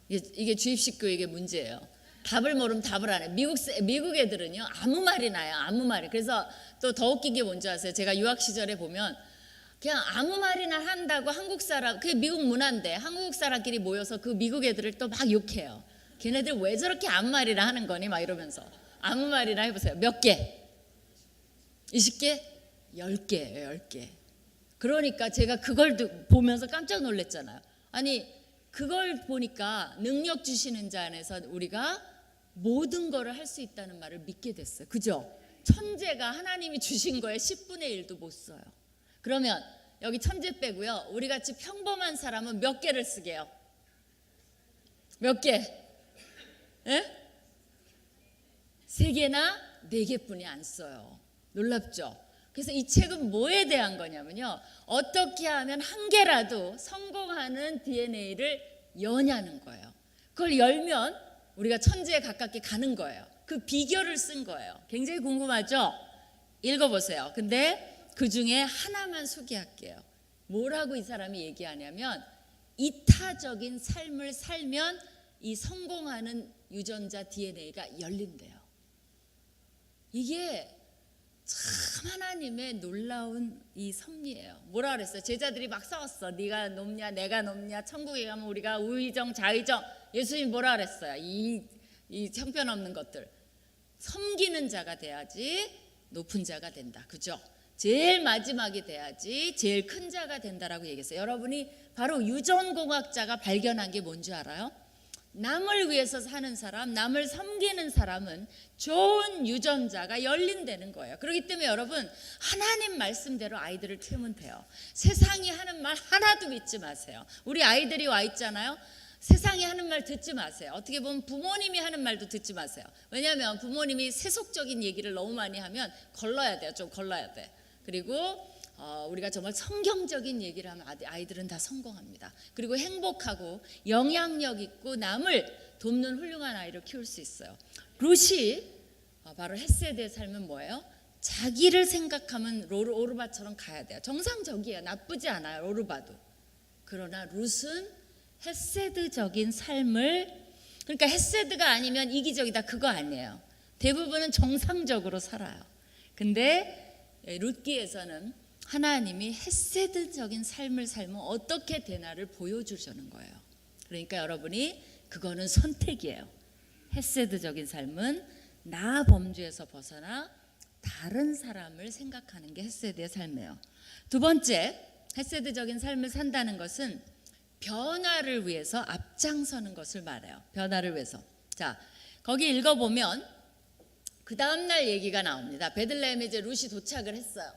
이게 주입식 교육의 문제예요. 답을 모르면 답을 안 해. 미국 애들은요 아무 말이 나요. 아무 말이. 그래서 또 더 웃긴 게 뭔지 아세요? 제가 유학 시절에 보면 그냥 아무 말이나 한다고 한국 사람, 그게 미국 문화인데 한국 사람끼리 모여서 그 미국 애들을 또 막 욕해요. 걔네들 왜 저렇게 아무 말이나 하는 거니? 막 이러면서 아무 말이나 해보세요. 몇 개? 20개? 10개예요. 10개. 그러니까 제가 그걸 보면서 깜짝 놀랐잖아요. 아니 그걸 보니까 능력 주시는 자 안에서 우리가 모든 거를 할 수 있다는 말을 믿게 됐어요. 그죠? 천재가 하나님이 주신 거에 10분의 1도 못 써요. 그러면 여기 천재 빼고요. 우리 같이 평범한 사람은 몇 개를 쓰게요? 몇 개? 예? 3개나 4개뿐이 안 써요. 놀랍죠? 그래서 이 책은 뭐에 대한 거냐면요. 어떻게 하면 한 개라도 성공하는 DNA를 여냐는 거예요. 그걸 열면 우리가 천재에 가깝게 가는 거예요. 그 비결을 쓴 거예요. 굉장히 궁금하죠? 읽어보세요. 근데 그 중에 하나만 소개할게요. 뭐라고 이 사람이 얘기하냐면 이타적인 삶을 살면 이 성공하는 유전자 DNA가 열린대요. 이게 참 하나님의 놀라운 이 섭리예요. 뭐라 그랬어요? 제자들이 막 싸웠어. 네가 높냐 내가 높냐. 천국에 가면 우리가 우의정 좌의정. 예수님 뭐라 그랬어요? 이 형편없는 것들. 섬기는 자가 돼야지 높은 자가 된다. 그죠? 제일 마지막이 돼야지 제일 큰 자가 된다라고 얘기했어요. 여러분이 바로 유전공학자가 발견한 게 뭔지 알아요? 남을 위해서 사는 사람, 남을 섬기는 사람은 좋은 유전자가 열린다는 거예요. 그렇기 때문에 여러분 하나님 말씀대로 아이들을 키우면 돼요. 세상이 하는 말 하나도 믿지 마세요. 우리 아이들이 와 있잖아요. 세상이 하는 말 듣지 마세요. 어떻게 보면 부모님이 하는 말도 듣지 마세요. 왜냐하면 부모님이 세속적인 얘기를 너무 많이 하면 걸러야 돼요. 좀 걸러야 돼. 그리고 우리가 정말 성경적인 얘기를 하면 아이들은 다 성공합니다. 그리고 행복하고 영향력 있고 남을 돕는 훌륭한 아이를 키울 수 있어요. 룻이 바로 헷세드의 삶은 뭐예요? 자기를 생각하면 오르바처럼 가야 돼요. 정상적이에요. 나쁘지 않아요. 오르바도. 그러나 룻은 헷세드적인 삶을, 그러니까 헷세드가 아니면 이기적이다 그거 아니에요. 대부분은 정상적으로 살아요. 근데 룻기에서는 하나님이 헷세드적인 삶을 살면 어떻게 되나를 보여주시는 거예요. 그러니까 여러분이 그거는 선택이에요. 헷세드적인 삶은 나 범주에서 벗어나 다른 사람을 생각하는 게 헷세드의 삶이에요. 두 번째, 헷세드적인 삶을 산다는 것은 변화를 위해서 앞장서는 것을 말해요. 변화를 위해서. 자, 거기 읽어보면 그 다음날 얘기가 나옵니다. 베들레헴에 이제 룻이 도착을 했어요.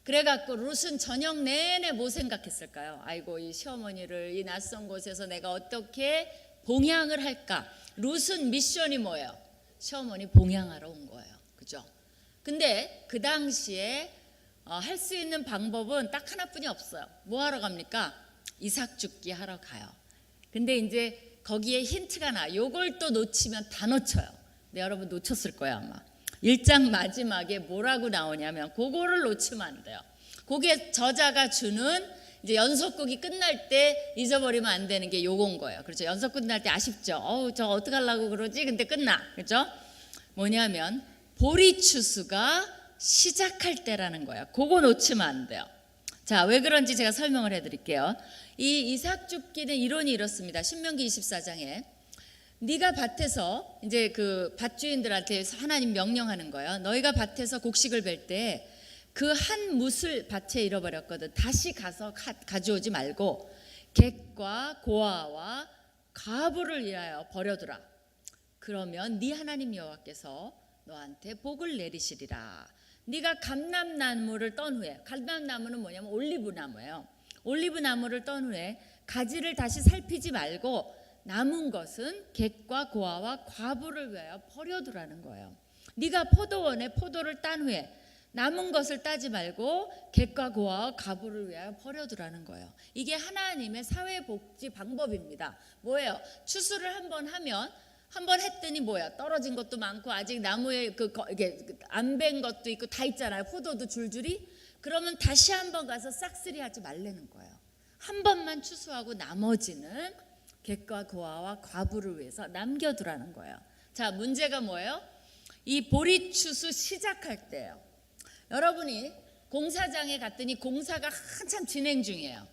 그래갖고 룻은 저녁 내내 뭐 생각했을까요? 아이고, 이 시어머니를 이 낯선 곳에서 내가 어떻게 봉양을 할까? 룻은 미션이 뭐예요? 시어머니 봉양하러 온 거예요. 그죠? 근데 그 당시에 할 수 있는 방법은 딱 하나뿐이 없어요. 뭐 하러 갑니까? 이삭 죽기 하러 가요. 근데 이제 거기에 힌트가 나. 요걸 또 놓치면 다 놓쳐요. 근데 여러분 놓쳤을 거예요 아마. 1장 마지막에 뭐라고 나오냐면 그거를 놓치면 안 돼요. 거기에 저자가 주는 이제 연속극이 끝날 때 잊어버리면 안 되는 게 요건 거예요. 그렇죠? 연속 끝날 때 아쉽죠. 저 어떡하려고 그러지? 근데 끝나. 그렇죠? 뭐냐면 보리추수가 시작할 때라는 거예요. 그거 놓치면 안 돼요. 자, 왜 그런지 제가 설명을 해드릴게요. 이 이삭 죽기는 이론이 이렇습니다. 신명기 24장에 네가 밭에서 이제 그 밭주인들한테 하나님 명령하는 거예요. 너희가 밭에서 곡식을 벨 때 그 한 뭇을 밭에 잃어버렸거든. 다시 가서 가져오지 말고 객과 고아와 과부를 위하여 버려두라. 그러면 네 하나님 여호와께서 너한테 복을 내리시리라. 네가 감람나무를 떤 후에, 감람나무는 뭐냐면 올리브나무예요. 올리브나무를 떤 후에 가지를 다시 살피지 말고 남은 것은 객과 고아와 과부를 위하여 버려두라는 거예요. 네가 포도원에 포도를 딴 후에 남은 것을 따지 말고 객과 고아와 과부를 위하여 버려두라는 거예요. 이게 하나님의 사회복지 방법입니다. 뭐예요? 추수를 한번 하면 한 번 했더니 뭐야? 떨어진 것도 많고 아직 나무에 이게 안 벤 것도 있고 다 있잖아요. 포도도 줄줄이. 그러면 다시 한번 가서 싹쓸이 하지 말라는 거예요. 한 번만 추수하고 나머지는 객과 고아와 과부를 위해서 남겨두라는 거예요. 자, 문제가 뭐예요? 이 보리추수 시작할 때예요. 여러분이 공사장에 갔더니 공사가 한참 진행 중이에요.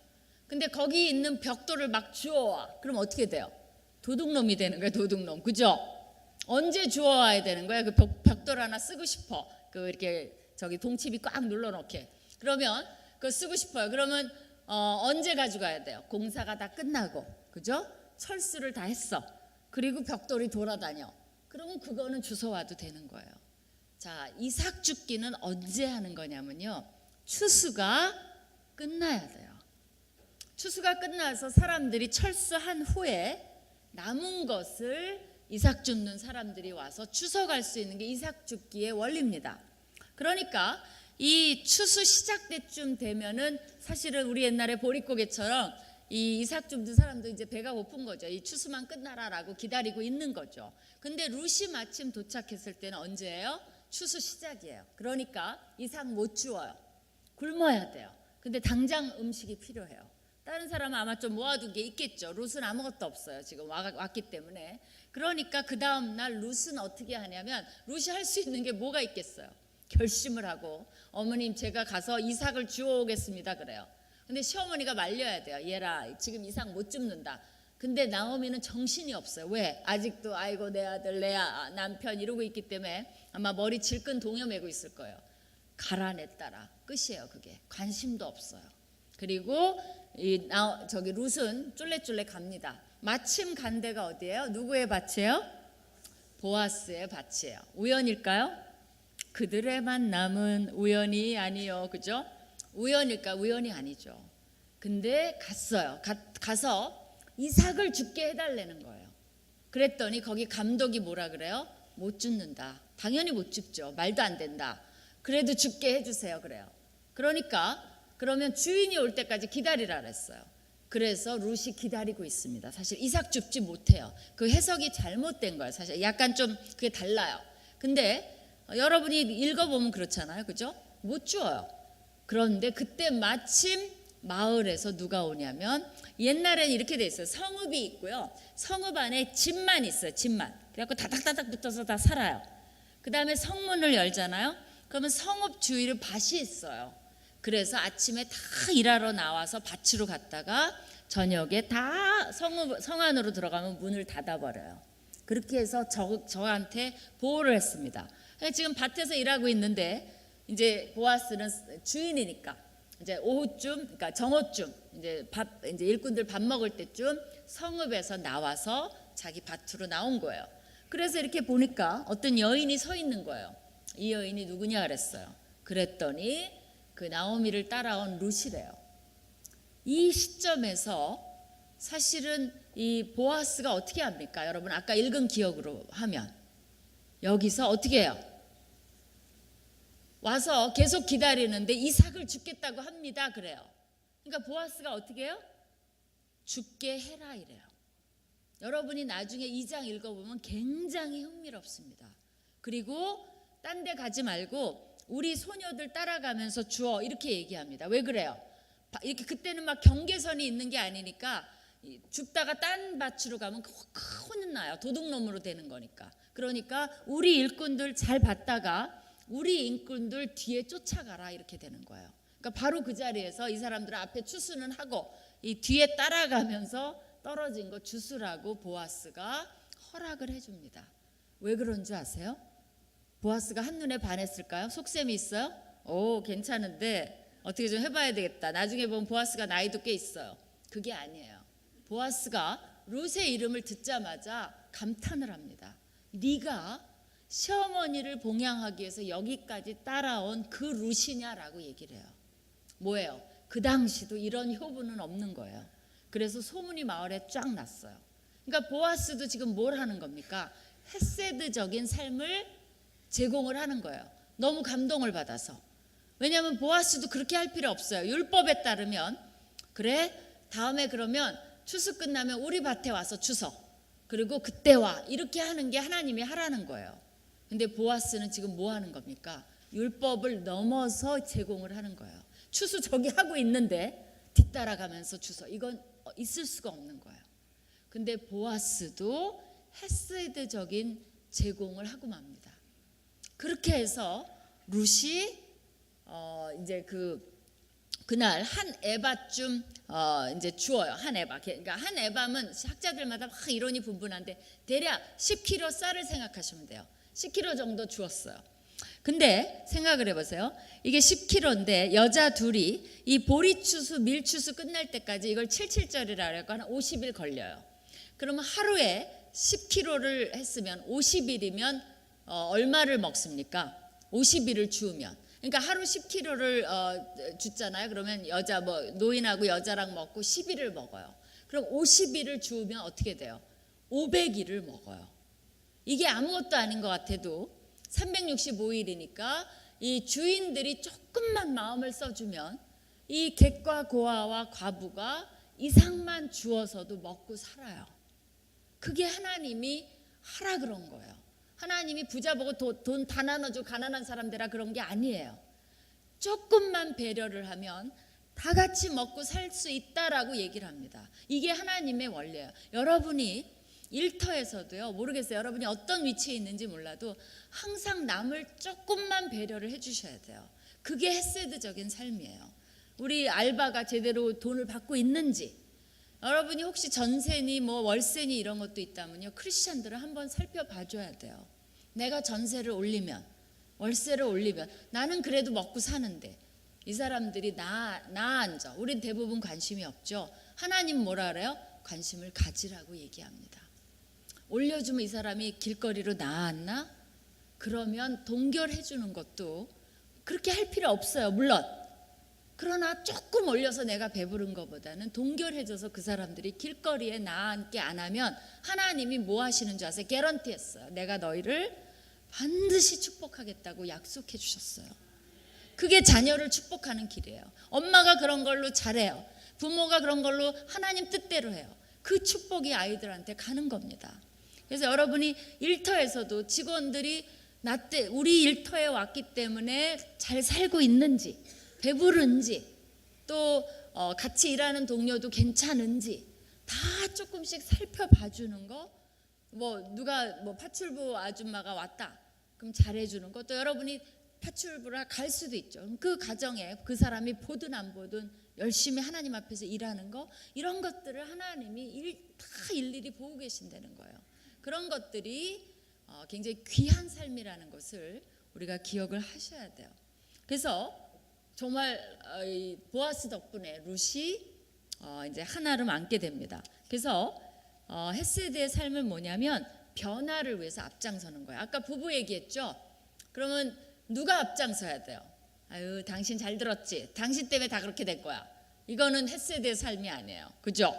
근데 거기 있는 벽돌을 막 주워와. 그럼 어떻게 돼요? 도둑놈이 되는 거예요. 도둑놈. 그죠? 언제 주워와야 되는 거예요? 그 벽돌 하나 쓰고 싶어. 그 이렇게 저기 동치미 꽉 눌러놓게. 그러면 그거 쓰고 싶어요. 그러면 언제 가져가야 돼요? 공사가 다 끝나고. 그죠? 철수를 다 했어. 그리고 벽돌이 돌아다녀. 그러면 그거는 주워와도 되는 거예요. 자, 이삭 죽기는 언제 하는 거냐면요. 추수가 끝나야 돼요. 추수가 끝나서 사람들이 철수한 후에 남은 것을 이삭 줍는 사람들이 와서 추석할 수 있는 게 이삭 죽기의 원리입니다. 그러니까 이 추수 시작 때쯤 되면은 사실은 우리 옛날에 보릿고개처럼 이 이삭 줍는 사람도 이제 배가 고픈 거죠. 이 추수만 끝나라라고 기다리고 있는 거죠. 근데 룻이 마침 도착했을 때는 언제예요? 추수 시작이에요. 그러니까 이삭 못 주어요. 굶어야 돼요. 근데 당장 음식이 필요해요. 다른 사람은 아마 좀 모아둔 게 있겠죠. 룻은 아무것도 없어요. 지금 왔기 때문에. 그러니까 그 다음 날 룻은 어떻게 하냐면 룻이 할 수 있는 게 뭐가 있겠어요. 결심을 하고 어머님 제가 가서 이삭을 주워오겠습니다 그래요. 근데 시어머니가 말려야 돼요. 얘라 지금 이삭 못 줍는다. 근데 나오미는 정신이 없어요. 왜? 아직도 아이고 내 아들 내 남편 이러고 있기 때문에 아마 머리 질끈 동여매고 있을 거예요. 가라냈다라 끝이에요. 그게 관심도 없어요. 그리고 저기 룻은 쫄래쫄래 갑니다. 마침 간 데가 어디예요? 누구의 밭이에요? 보아스의 밭이에요. 우연일까요? 그들의 만남은 우연이 아니요. 그죠? 우연일까? 우연이 아니죠. 근데 갔어요. 가서 이삭을 죽게 해달라는 거예요. 그랬더니 거기 감독이 뭐라 그래요? 못 죽는다. 당연히 못 죽죠. 말도 안 된다. 그래도 죽게 해주세요. 그래요. 그러니까 그러면 주인이 올 때까지 기다리라 그랬어요. 그래서 룻이 기다리고 있습니다. 사실 이삭 줍지 못해요. 그 해석이 잘못된 거예요. 사실 약간 좀 그게 달라요. 근데 여러분이 읽어보면 그렇잖아요. 그죠? 못 주어요. 그런데 그때 마침 마을에서 누가 오냐면, 옛날에는 이렇게 돼 있어요. 성읍이 있고요. 성읍 안에 집만 있어요. 집만. 그래갖고 다닥다닥 붙어서 다 살아요. 그 다음에 성문을 열잖아요. 그러면 성읍 주위를 밭이 있어요. 그래서 아침에 다 일하러 나와서 밭으로 갔다가 저녁에 다 성 안으로 들어가면 문을 닫아버려요. 그렇게 해서 저한테 보호를 했습니다. 지금 밭에서 일하고 있는데 이제 보아스는 주인이니까 이제 오후쯤, 그러니까 정오쯤 이제 일꾼들 밥 먹을 때쯤 성읍에서 나와서 자기 밭으로 나온 거예요. 그래서 이렇게 보니까 어떤 여인이 서 있는 거예요. 이 여인이 누구냐 그랬어요. 그랬더니 그 나오미를 따라온 룻이래요. 이 시점에서 사실은 이 보아스가 어떻게 합니까? 여러분 아까 읽은 기억으로 하면 여기서 어떻게 해요? 와서 계속 기다리는데 이삭을 죽겠다고 합니다. 그래요. 그러니까 보아스가 어떻게 해요? 죽게 해라 이래요. 여러분이 나중에 2장 읽어보면 굉장히 흥미롭습니다. 그리고 딴 데 가지 말고 우리 소녀들 따라가면서 주어 이렇게 얘기합니다. 왜 그래요? 이렇게 그때는 막 경계선이 있는 게 아니니까 죽다가 딴 밭으로 가면 혼은 나요. 도둑놈으로 되는 거니까. 그러니까 우리 일꾼들 잘 봤다가 우리 일꾼들 뒤에 쫓아가라 이렇게 되는 거예요. 그러니까 바로 그 자리에서 이 사람들 앞에 추수는 하고 이 뒤에 따라가면서 떨어진 거 주스라고 보아스가 허락을 해줍니다. 왜 그런 줄 아세요? 보아스가 한눈에 반했을까요? 속셈이 있어요? 오, 괜찮은데 어떻게 좀 해봐야 되겠다. 나중에 보면 보아스가 나이도 꽤 있어요. 그게 아니에요. 보아스가 룻의 이름을 듣자마자 감탄을 합니다. 네가 시어머니를 봉양하기 위해서 여기까지 따라온 그 룻이냐라고 얘기를 해요. 뭐예요? 그 당시도 이런 효부는 없는 거예요. 그래서 소문이 마을에 쫙 났어요. 그러니까 보아스도 지금 뭘 하는 겁니까? 헤세드적인 삶을 제공을 하는 거예요. 너무 감동을 받아서. 왜냐하면 보아스도 그렇게 할 필요 없어요. 율법에 따르면 그래 다음에 그러면 추수 끝나면 우리 밭에 와서 추서 그리고 그때 와 이렇게 하는 게 하나님이 하라는 거예요. 근데 보아스는 지금 뭐 하는 겁니까? 율법을 넘어서 제공을 하는 거예요. 추수 저기 하고 있는데 뒤따라가면서 추서 이건 있을 수가 없는 거예요. 근데 보아스도 헤세드적인 제공을 하고 맙니다. 그렇게 해서 룻이 이제 그날 한 에바쯤 이제 주어요. 한 에바. 그러니까 한 에바면 학자들마다 막 이론이 분분한데 대략 10kg 쌀을 생각하시면 돼요. 10kg 정도 주었어요. 근데 생각을 해보세요. 이게 10kg인데 여자 둘이 이 보리추수 밀추수 끝날 때까지 이걸 77절이라 그래서 한 50일 걸려요. 그러면 하루에 10kg를 했으면 50일이면 얼마를 먹습니까? 50일을 주우면. 그러니까 하루 10kg를 줬잖아요. 그러면 여자 노인하고 여자랑 먹고 10일을 먹어요. 그럼 50일을 주우면 어떻게 돼요? 500일을 먹어요. 이게 아무것도 아닌 것 같아도 365일이니까 이 주인들이 조금만 마음을 써주면 이 객과 고아와 과부가 이상만 주어서도 먹고 살아요. 그게 하나님이 하라 그런 거예요. 하나님이 부자 보고 돈 다 나눠주고 가난한 사람 되라 그런 게 아니에요. 조금만 배려를 하면 다 같이 먹고 살 수 있다라고 얘기를 합니다. 이게 하나님의 원리예요. 여러분이 일터에서도요, 모르겠어요. 여러분이 어떤 위치에 있는지 몰라도 항상 남을 조금만 배려를 해주셔야 돼요. 그게 헤세드적인 삶이에요. 우리 알바가 제대로 돈을 받고 있는지, 여러분이 혹시 전세니 월세니 이런 것도 있다면요, 크리스찬들은 한번 살펴봐줘야 돼요. 내가 전세를 올리면, 월세를 올리면 나는 그래도 먹고 사는데 이 사람들이 나 앉아. 우린 대부분 관심이 없죠. 하나님 뭐라 그래요? 관심을 가지라고 얘기합니다. 올려주면 이 사람이 길거리로 나왔나? 그러면 동결해 주는 것도 그렇게 할 필요 없어요. 물론 그러나 조금 올려서 내가 배부른 것보다는 동결해줘서 그 사람들이 길거리에 나앉게 안 하면 하나님이 뭐 하시는 줄 아세요? 개런티 했어요. 내가 너희를 반드시 축복하겠다고 약속해 주셨어요. 그게 자녀를 축복하는 길이에요. 엄마가 그런 걸로 잘해요. 부모가 그런 걸로 하나님 뜻대로 해요. 그 축복이 아이들한테 가는 겁니다. 그래서 여러분이 일터에서도 직원들이 우리 일터에 왔기 때문에 잘 살고 있는지, 배부른지, 또 같이 일하는 동료도 괜찮은지 다 조금씩 살펴봐 주는 거. 누가 파출부 아줌마가 왔다 그럼 잘해주는 거. 또 여러분이 파출부를 갈 수도 있죠. 그 가정에 그 사람이 보든 안 보든 열심히 하나님 앞에서 일하는 거, 이런 것들을 하나님이 다 일일이 보고 계신다는 거예요. 그런 것들이 굉장히 귀한 삶이라는 것을 우리가 기억을 하셔야 돼요. 그래서 정말 보아스 덕분에 룻이 이제 하나를 안게 됩니다. 그래서 헤세드의 삶은 뭐냐면 변화를 위해서 앞장서는 거예요. 아까 부부 얘기했죠. 그러면 누가 앞장서야 돼요? 아유, 당신 잘 들었지? 당신 때문에 다 그렇게 된 거야. 이거는 헤세드의 삶이 아니에요. 그죠?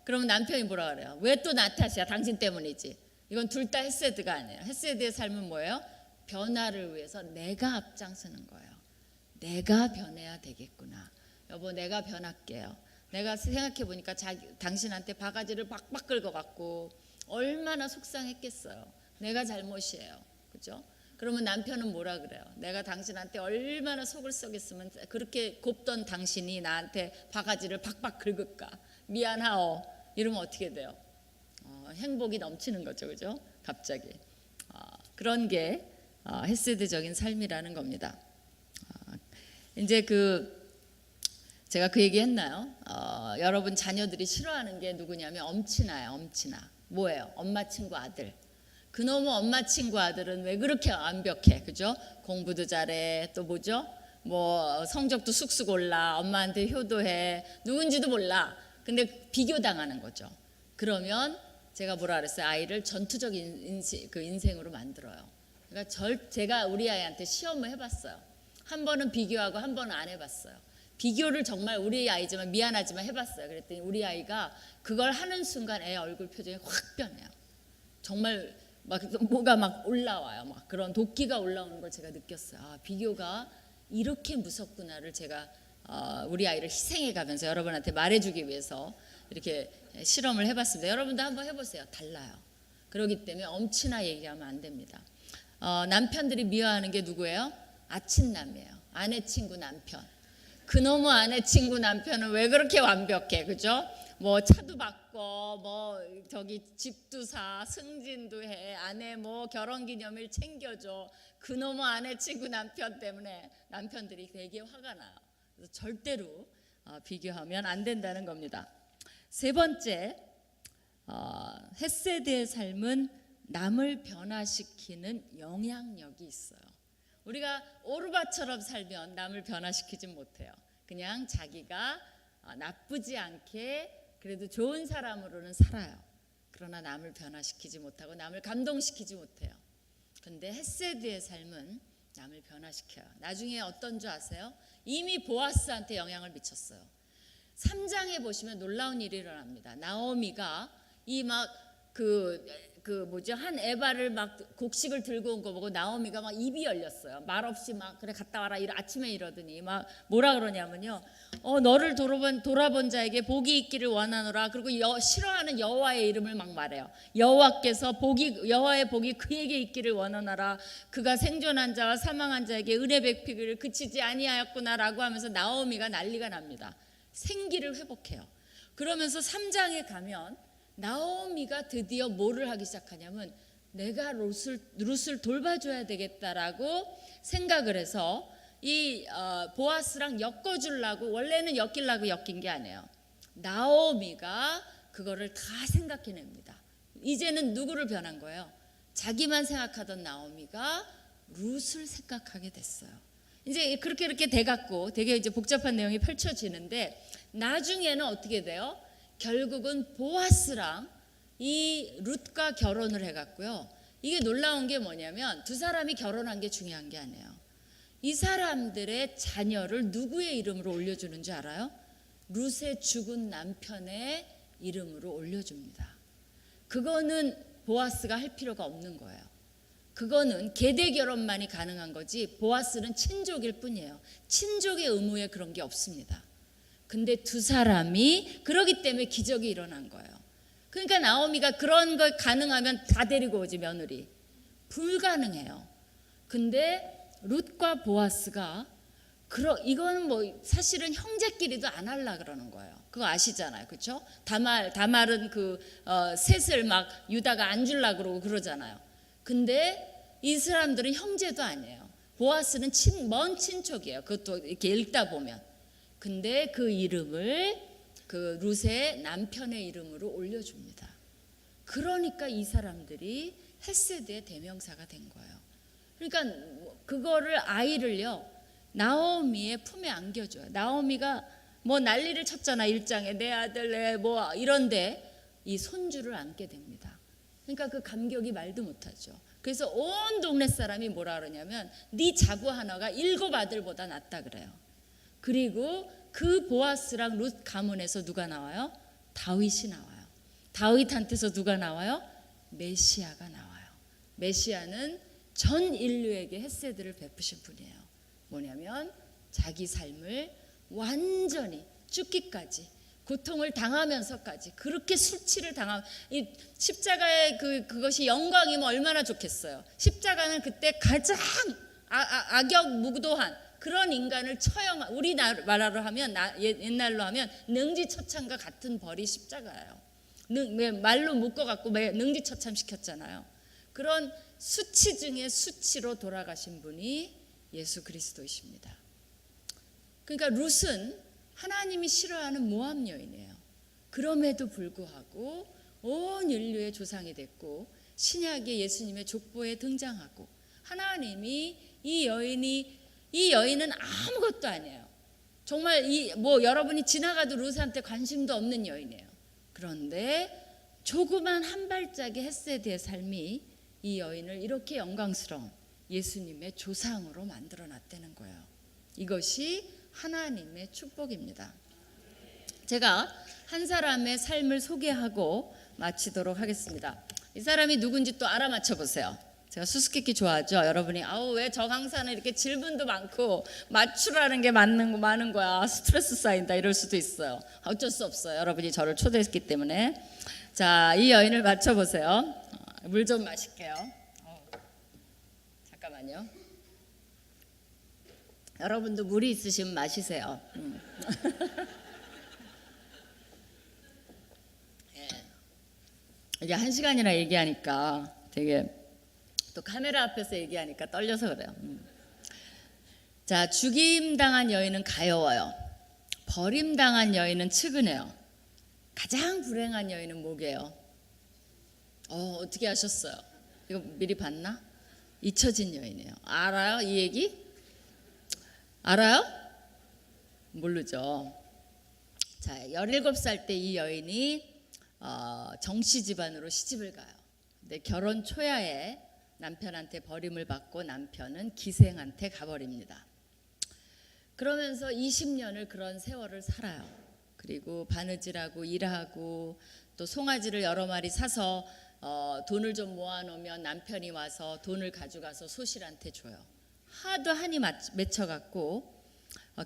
그러면 남편이 뭐라 그래요? 왜 또 나 탓이야? 당신 때문이지. 이건 둘 다 헤세드가 아니에요. 헤세드의 삶은 뭐예요? 변화를 위해서 내가 앞장서는 거예요. 내가 변해야 되겠구나. 여보, 내가 변할게요. 내가 생각해 보니까 당신한테 바가지를 박박 긁어갖고 얼마나 속상했겠어요. 내가 잘못이에요. 그죠? 그러면 남편은 뭐라 그래요? 내가 당신한테 얼마나 속을 썩였으면 그렇게 곱던 당신이 나한테 바가지를 박박 긁을까? 미안하오. 이러면 어떻게 돼요? 행복이 넘치는 거죠. 그죠? 갑자기. 그런 게 헤세드적인 삶이라는 겁니다. 이제 제가 그 얘기 했나요? 여러분 자녀들이 싫어하는 게 누구냐면 엄친아예요. 엄친아. 뭐예요? 엄마 친구 아들. 그놈의 엄마 친구 아들은 왜 그렇게 완벽해? 그죠? 공부도 잘해. 또 뭐죠? 성적도 쑥쑥 올라. 엄마한테 효도해. 누군지도 몰라. 근데 비교당하는 거죠. 그러면 제가 뭐라 그랬어요? 아이를 전투적인 인생으로 만들어요. 그러니까 제가 우리 아이한테 시험을 해봤어요. 한 번은 비교하고 한 번은 안 해봤어요. 비교를 정말 우리 아이지만 미안하지만 해봤어요. 그랬더니 우리 아이가 그걸 하는 순간 애 얼굴 표정이 확 변해요. 정말 뭐가 막 올라와요. 막 그런 도끼가 올라오는 걸 제가 느꼈어요. 비교가 이렇게 무섭구나를 제가 우리 아이를 희생해 가면서 여러분한테 말해주기 위해서 이렇게 실험을 해봤습니다. 여러분도 한번 해보세요. 달라요. 그렇기 때문에 엄친아 얘기하면 안 됩니다. 남편들이 미워하는 게 누구예요? 아친남이에요. 아내 친구 남편. 그놈의 아내 친구 남편은 왜 그렇게 완벽해? 그죠? 차도 바꿔, 집도 사, 승진도 해, 아내 결혼기념일 챙겨줘. 그놈의 아내 친구 남편 때문에 남편들이 되게 화가 나요. 그래서 절대로 비교하면 안 된다는 겁니다. 세 번째, 헤세드의 삶은 남을 변화시키는 영향력이 있어요. 우리가 오르바처럼 살면 남을 변화시키지 못해요. 그냥 자기가 나쁘지 않게 그래도 좋은 사람으로는 살아요. 그러나 남을 변화시키지 못하고 남을 감동시키지 못해요. 근데 헤세드의 삶은 남을 변화시켜요. 나중에 어떤 줄 아세요? 이미 보아스한테 영향을 미쳤어요. 3장에 보시면 놀라운 일이 일어납니다. 나오미가 한 에바를 곡식을 들고 온 거 보고 나오미가 입이 열렸어요. 말없이 그래 갔다 와라. 아침에 이러더니 뭐라 그러냐면요. 너를 돌아본 자에게 복이 있기를 원하노라. 그리고 싫어하는 여호와의 이름을 말해요. 여호와의 복이 그에게 있기를 원하노라. 그가 생존한 자와 사망한 자에게 은혜 베푸기를 그치지 아니하였구나라고 하면서 나오미가 난리가 납니다. 생기를 회복해요. 그러면서 3장에 가면 나오미가 드디어 뭐를 하기 시작하냐면 내가 룻을 돌봐줘야 되겠다라고 생각을 해서 이 보아스랑 엮어주려고, 원래는 엮이려고 엮인 게 아니에요. 나오미가 그거를 다 생각해냅니다. 이제는 누구를 변한 거예요? 자기만 생각하던 나오미가 룻을 생각하게 됐어요. 이제 그렇게 돼갖고 되게 이제 복잡한 내용이 펼쳐지는데 나중에는 어떻게 돼요? 결국은 보아스랑 이 룻과 결혼을 해갖고요. 이게 놀라운 게 뭐냐면 두 사람이 결혼한 게 중요한 게 아니에요. 이 사람들의 자녀를 누구의 이름으로 올려주는 줄 알아요? 룻의 죽은 남편의 이름으로 올려줍니다. 그거는 보아스가 할 필요가 없는 거예요. 그거는 계대 결혼만이 가능한 거지 보아스는 친족일 뿐이에요. 친족의 의무에 그런 게 없습니다. 근데 두 사람이 그러기 때문에 기적이 일어난 거예요. 그러니까 나오미가 그런 걸 가능하면 다 데리고 오지 며느리. 불가능해요. 근데 룻과 보아스가 이거는 뭐 사실은 형제끼리도 안 하려 그러는 거예요. 그거 아시잖아요, 그렇죠? 다말은 셋을 막 유다가 안 줄라 그러고 그러잖아요. 근데 이 사람들은 형제도 아니에요. 보아스는 먼 친척이에요. 그것도 이렇게 읽다 보면. 근데 그 이름을 그 룻의 남편의 이름으로 올려줍니다. 그러니까 이 사람들이 헤세드의 대명사가 된 거예요. 그러니까 그거를 아이를요 나오미의 품에 안겨줘요. 나오미가 뭐 난리를 쳤잖아. 1장에 내 아들 내 뭐 이런데 이 손주를 안게 됩니다. 그러니까 그 감격이 말도 못하죠. 그래서 온 동네 사람이 뭐라 그러냐면 네 자부 하나가 7 아들보다 낫다 그래요. 그리고 그 보아스랑 룻 가문에서 누가 나와요? 다윗이 나와요. 다윗한테서 누가 나와요? 메시아가 나와요. 메시아는 전 인류에게 헤세드를 베푸신 분이에요. 뭐냐면 자기 삶을 완전히 죽기까지 고통을 당하면서까지 그렇게 수치를 당하면 이 십자가의 그것이 영광이면 얼마나 좋겠어요. 십자가는 그때 가장 악역무도한 그런 인간을 처형한 우리나라로 하면 옛날로 하면 능지처참과 같은 벌이 십자가예요. 말로 묶어갖고 능지처참 시켰잖아요. 그런 수치 중에 수치로 돌아가신 분이 예수 그리스도이십니다. 그러니까 룻은 하나님이 싫어하는 모압 여인이에요. 그럼에도 불구하고 온 인류의 조상이 됐고 신약의 예수님의 족보에 등장하고 하나님이 이 여인은 아무것도 아니에요. 정말 여러분이 지나가도 룻한테 관심도 없는 여인이에요. 그런데 조그만 한 발짝의 헤세드의 삶이 이 여인을 이렇게 영광스러운 예수님의 조상으로 만들어 놨다는 거예요. 이것이 하나님의 축복입니다. 제가 한 사람의 삶을 소개하고 마치도록 하겠습니다. 이 사람이 누군지 또 알아맞혀 보세요. 제가 수수께끼 좋아하죠. 여러분이 왜 저 강사는 이렇게 질문도 많고 맞추라는 게 많은 거야. 스트레스 쌓인다 이럴 수도 있어요. 어쩔 수 없어요. 여러분이 저를 초대했기 때문에. 자, 이 여인을 맞춰보세요. 물 좀 마실게요. 잠깐만요. 여러분도 물이 있으시면 마시세요. 예. 이게 1시간이나 얘기하니까 되게 또 카메라 앞에서 얘기하니까 떨려서 그래요. 자, 죽임당한 여인은 가여워요. 버림당한 여인은 측은해요. 가장 불행한 여인은 뭐게요? 어떻게 하셨어요? 이거 미리 봤나? 잊혀진 여인이에요. 알아요? 이 얘기? 알아요? 모르죠. 자, 17살 때 이 여인이 정씨 집안으로 시집을 가요. 근데 결혼 초야에 남편한테 버림을 받고 남편은 기생한테 가버립니다. 그러면서 20년을 그런 세월을 살아요. 그리고 바느질하고 일하고 또 송아지를 여러 마리 사서 돈을 좀 모아놓으면 남편이 와서 돈을 가져가서 소실한테 줘요. 하도 한이 맺혀갖고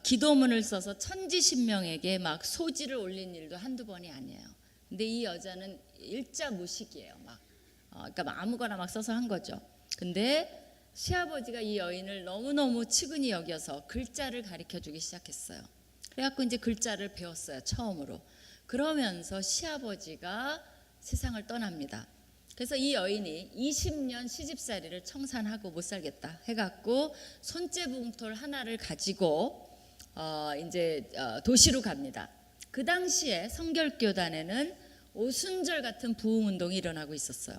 기도문을 써서 천지신명에게 막 소지를 올린 일도 한두 번이 아니에요. 근데 이 여자는 일자무식이에요. 그러니까 아무거나 막 써서 한 거죠. 근데 시아버지가 이 여인을 너무너무 측은히 여겨서 글자를 가르쳐주기 시작했어요. 그래갖고 이제 글자를 배웠어요. 처음으로. 그러면서 시아버지가 세상을 떠납니다. 그래서 이 여인이 20년 시집살이를 청산하고 못 살겠다 해갖고 손재 봉돌 하나를 가지고 이제 도시로 갑니다. 그 당시에 성결교단에는 오순절 같은 부흥운동이 일어나고 있었어요.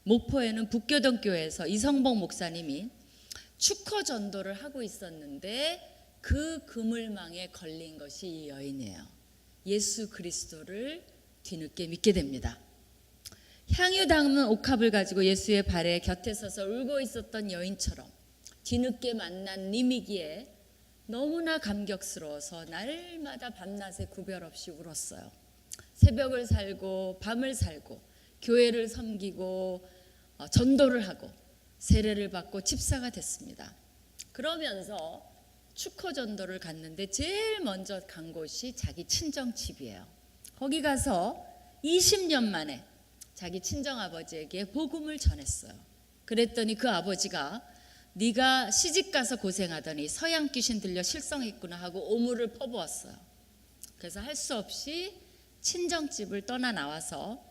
목포에는 북교동교회에서 이성복 목사님이 축허 전도를 하고 있었는데 그 그물망에 걸린 것이 이 여인이에요. 예수 그리스도를 뒤늦게 믿게 됩니다. 향유 담은 옥합을 가지고 예수의 발에 곁에 서서 울고 있었던 여인처럼 뒤늦게 만난 님이기에 너무나 감격스러워서 날마다 밤낮에 구별 없이 울었어요. 새벽을 살고 밤을 살고 교회를 섬기고 전도를 하고 세례를 받고 집사가 됐습니다. 그러면서 축호 전도를 갔는데 제일 먼저 간 곳이 자기 친정 집이에요. 거기 가서 20년 만에 자기 친정 아버지에게 복음을 전했어요. 그랬더니 그 아버지가 네가 시집 가서 고생하더니 서양 귀신 들려 실성했구나 하고 오물을 퍼부었어요. 그래서 할 수 없이 친정집을 떠나 나와서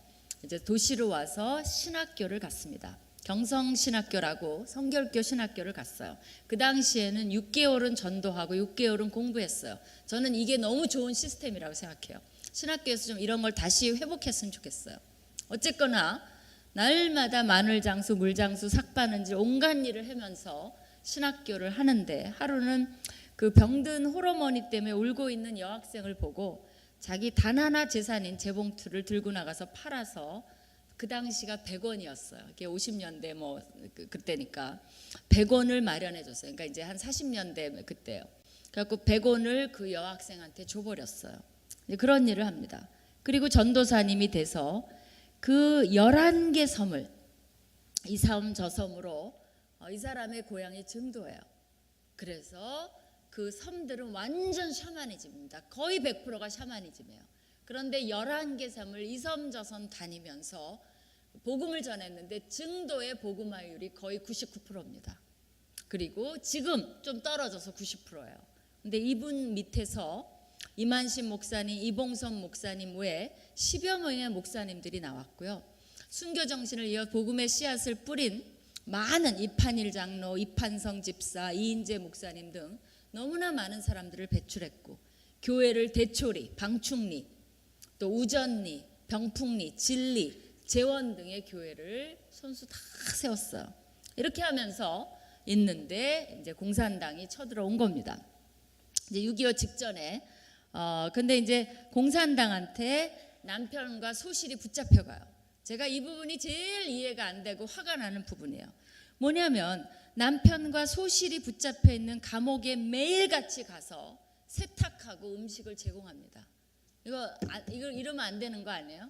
이제 도시로 와서 신학교를 갔습니다. 경성신학교라고 성결교 신학교를 갔어요. 그 당시에는 6개월은 전도하고 6개월은 공부했어요. 저는 이게 너무 좋은 시스템이라고 생각해요. 신학교에서 좀 이런 걸 다시 회복했으면 좋겠어요. 어쨌거나 날마다 마늘 장수, 물 장수, 삭바는지 온갖 일을 하면서 신학교를 하는데 하루는 그 병든 홀어머니 때문에 울고 있는 여학생을 보고 자기 단 하나 재산인 재봉틀을 들고 나가서 팔아서 그 당시가 100원이었어요. 이게 50년대 뭐 그때니까 100원을 마련해 줬어요. 그러니까 이제 한 40년대 그때요. 그래갖고 100원을 그 여학생한테 줘버렸어요. 그런 일을 합니다. 그리고 전도사님이 돼서 그 11개 섬을 이 섬 저 섬으로 이 사람의 고향이 증도예요. 그래서 그 섬들은 완전 샤머니즘입니다. 거의 100%가 샤머니즘이에요. 그런데 11개 섬을 이 섬 저 섬 다니면서 복음을 전했는데 증도의 복음화율이 거의 99%입니다. 그리고 지금 좀 떨어져서 90%예요. 근데 이분 밑에서 이만신 목사님, 이봉선 목사님 외에 10여 명의 목사님들이 나왔고요. 순교 정신을 이어 복음의 씨앗을 뿌린 많은 이판일 장로, 이판성 집사, 이인재 목사님 등 너무나 많은 사람들을 배출했고 교회를 대초리, 방충리, 또 우전리, 병풍리, 진리, 재원 등의 교회를 손수 다 세웠어요. 이렇게 하면서 있는데 이제 공산당이 쳐들어온 겁니다. 이제 6.25 직전에 근데 이제 공산당한테 남편과 소실이 붙잡혀가요. 제가 이 부분이 제일 이해가 안 되고 화가 나는 부분이에요. 뭐냐면 남편과 소실이 붙잡혀 있는 감옥에 매일같이 가서 세탁하고 음식을 제공합니다. 이거 이러면 안 되는 거 아니에요?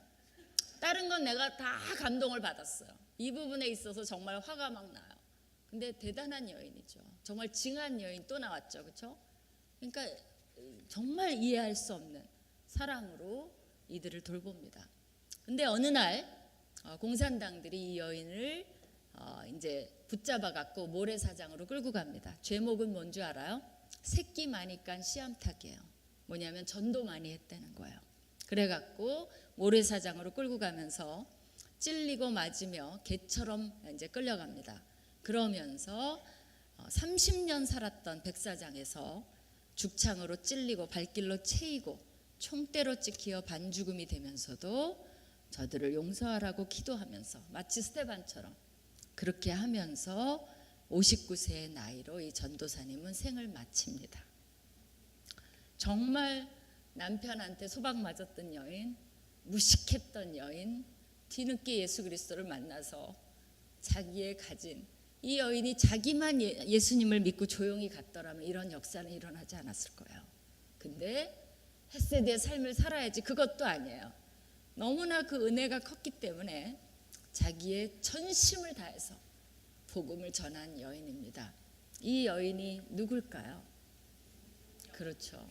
다른 건 내가 다 감동을 받았어요. 이 부분에 있어서 정말 화가 막 나요. 근데 대단한 여인이죠. 정말 징한 여인 또 나왔죠. 그렇죠? 그러니까 정말 이해할 수 없는 사랑으로 이들을 돌봅니다. 근데 어느 날 공산당들이 이 여인을 이제 붙잡아 갖고 모래사장으로 끌고 갑니다. 죄목은 뭔 줄 알아요? 새끼 많이 깐 씨암탉이에요. 뭐냐면 전도 많이 했다는 거예요. 그래갖고 모래사장으로 끌고 가면서 찔리고 맞으며 개처럼 이제 끌려갑니다. 그러면서 30년 살았던 백사장에서 죽창으로 찔리고 발길로 채이고 총대로 찍히어 반죽음이 되면서도 저들을 용서하라고 기도하면서 마치 스테반처럼 그렇게 하면서 59세의 나이로 이 전도사님은 생을 마칩니다. 정말 남편한테 소박 맞았던 여인, 무식했던 여인, 뒤늦게 예수 그리스도를 만나서 자기의 가진 이 여인이 자기만 예수님을 믿고 조용히 갔더라면 이런 역사는 일어나지 않았을 거예요. 근데 헷세대의 삶을 살아야지 그것도 아니에요. 너무나 그 은혜가 컸기 때문에 자기의 전심을 다해서 복음을 전한 여인입니다. 이 여인이 누굴까요? 그렇죠.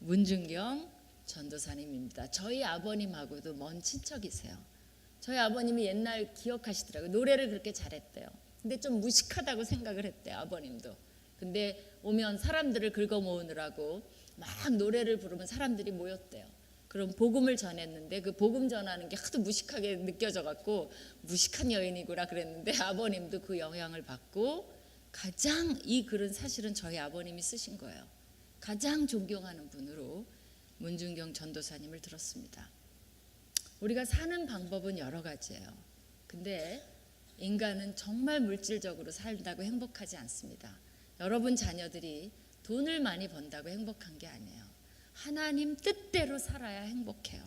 문중경 전도사님입니다. 저희 아버님하고도 먼 친척이세요. 저희 아버님이 옛날 기억하시더라고요. 노래를 그렇게 잘했대요. 근데 좀 무식하다고 생각을 했대요. 아버님도. 근데 오면 사람들을 긁어 모으느라고 막 노래를 부르면 사람들이 모였대요. 그럼 복음을 전했는데 그 복음 전하는 게 하도 무식하게 느껴져 갖고 무식한 여인이구나 그랬는데 아버님도 그 영향을 받고 가장 이 글은 사실은 저희 아버님이 쓰신 거예요. 가장 존경하는 분으로 문중경 전도사님을 들었습니다. 우리가 사는 방법은 여러 가지예요. 근데 인간은 정말 물질적으로 살다고 행복하지 않습니다. 여러분 자녀들이 돈을 많이 번다고 행복한 게 아니에요. 하나님 뜻대로 살아야 행복해요.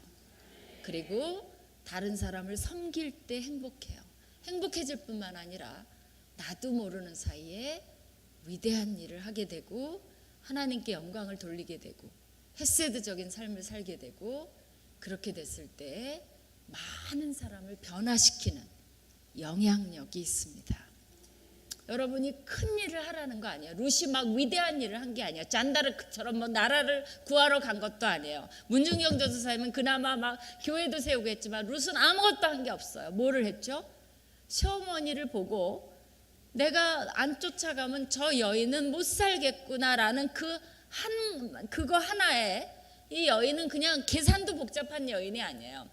그리고 다른 사람을 섬길 때 행복해요. 행복해질 뿐만 아니라 나도 모르는 사이에 위대한 일을 하게 되고 하나님께 영광을 돌리게 되고 헤세드적인 삶을 살게 되고 그렇게 됐을 때 많은 사람을 변화시키는 영향력이 있습니다. 여러분이 큰 일을 하라는 거 아니에요. 룻이 막 위대한 일을 한 게 아니에요. 잔다르크처럼 뭐 나라를 구하러 간 것도 아니에요. 문중경 전도사님은 그나마 막 교회도 세우고 했지만 룻은 아무것도 한 게 없어요. 뭐를 했죠? 시어머니를 보고 내가 안 쫓아가면 저 여인은 못 살겠구나라는 그거 하나에 이 여인은 그냥 계산도 복잡한 여인이 아니에요.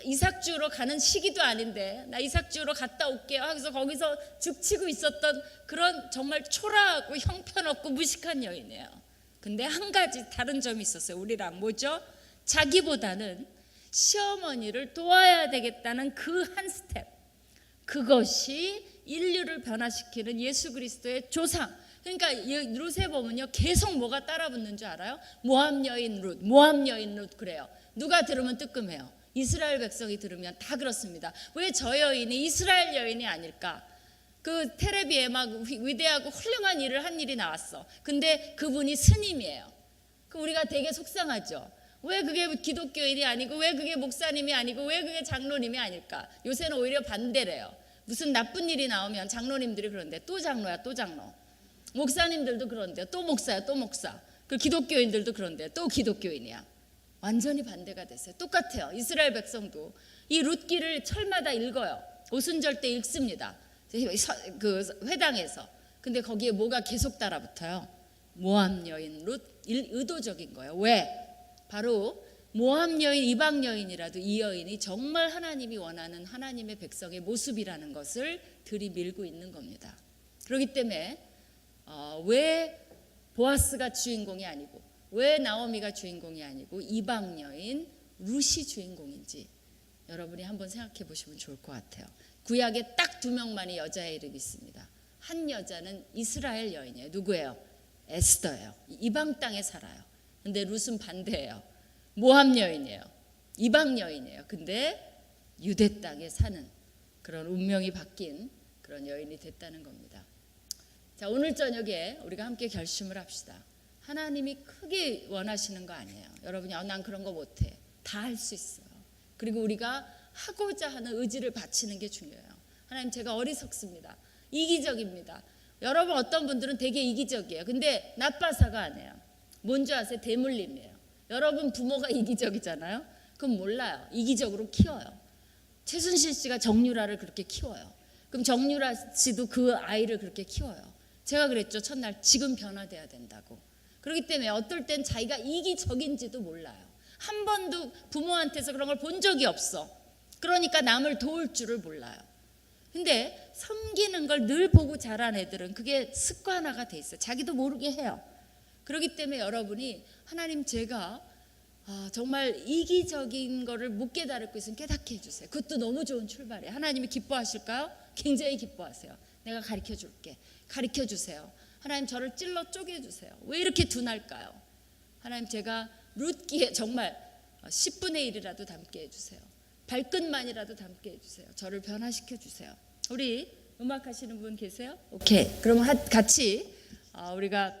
이삭 주우러 가는 시기도 아닌데 나 이삭 주우러 갔다 올게요 하고서 거기서 죽치고 있었던 그런 정말 초라하고 형편없고 무식한 여인이에요. 근데 한 가지 다른 점이 있었어요. 우리랑 뭐죠? 자기보다는 시어머니를 도와야 되겠다는 그 한 스텝, 그것이 인류를 변화시키는 예수 그리스도의 조상. 그러니까 룻에 보면요 계속 뭐가 따라붙는 줄 알아요? 모압 여인 룻, 모압 여인 룻 그래요. 누가 들으면 뜨끔해요. 이스라엘 백성이 들으면 다 그렇습니다. 왜 저 여인이 이스라엘 여인이 아닐까? 그 텔레비에 막 위대하고 훌륭한 일을 한 일이 나왔어. 근데 그분이 스님이에요. 그 우리가 되게 속상하죠. 왜 그게 기독교인이 아니고 왜 그게 목사님이 아니고 왜 그게 장로님이 아닐까? 요새는 오히려 반대래요. 무슨 나쁜 일이 나오면 장로님들이 그런데 또 장로야 또 장로. 목사님들도 그런데 또 목사야 또 목사. 그 기독교인들도 그런데 또 기독교인이야. 완전히 반대가 됐어요. 똑같아요. 이스라엘 백성도 이 룻기를 철마다 읽어요. 오순절 때 읽습니다. 그 회당에서. 근데 거기에 뭐가 계속 따라붙어요? 모압 여인 룻. 의도적인 거예요. 왜? 바로 모압 여인, 이방 여인이라도 이 여인이 정말 하나님이 원하는 하나님의 백성의 모습이라는 것을 들이밀고 있는 겁니다. 그렇기 때문에 왜 보아스가 주인공이 아니고 왜 나오미가 주인공이 아니고 이방 여인 룻이 주인공인지 여러분이 한번 생각해 보시면 좋을 것 같아요. 구약에 딱 2명만이 여자의 이름이 있습니다. 한 여자는 이스라엘 여인이에요. 누구예요? 에스더예요. 이방 땅에 살아요. 근데 룻은 반대예요. 모압 여인이에요. 이방 여인이에요. 근데 유대 땅에 사는 그런 운명이 바뀐 그런 여인이 됐다는 겁니다. 자, 오늘 저녁에 우리가 함께 결심을 합시다. 하나님이 크게 원하시는 거 아니에요. 여러분이 난 그런 거 못해. 다 할 수 있어요. 그리고 우리가 하고자 하는 의지를 바치는 게 중요해요. 하나님 제가 어리석습니다. 이기적입니다. 여러분 어떤 분들은 되게 이기적이에요. 근데 나빠서가 아니에요. 뭔지 아세요? 대물림이에요. 여러분 부모가 이기적이잖아요. 그럼 몰라요. 이기적으로 키워요. 최순실 씨가 정유라를 그렇게 키워요. 그럼 정유라 씨도 그 아이를 그렇게 키워요. 제가 그랬죠. 첫날 지금 변화돼야 된다고. 그렇기 때문에 어떨 땐 자기가 이기적인지도 몰라요. 한 번도 부모한테서 그런 걸 본 적이 없어. 그러니까 남을 도울 줄을 몰라요. 근데 섬기는 걸 늘 보고 자란 애들은 그게 습관화가 돼 있어요. 자기도 모르게 해요. 그렇기 때문에 여러분이 하나님 제가 정말 이기적인 거를 못 깨달고 있으면 깨닫게 해주세요. 그것도 너무 좋은 출발이에요. 하나님이 기뻐하실까요? 굉장히 기뻐하세요. 내가 가르쳐 줄게. 가르쳐 주세요. 하나님 저를 찔러 쪼개주세요. 왜 이렇게 둔할까요? 하나님 제가 룻기에 정말 10분의 1이라도 담게 해주세요. 발끝만이라도 담게 해주세요. 저를 변화시켜 주세요. 우리 음악 하시는 분 계세요? 오케이. 그럼 같이 우리가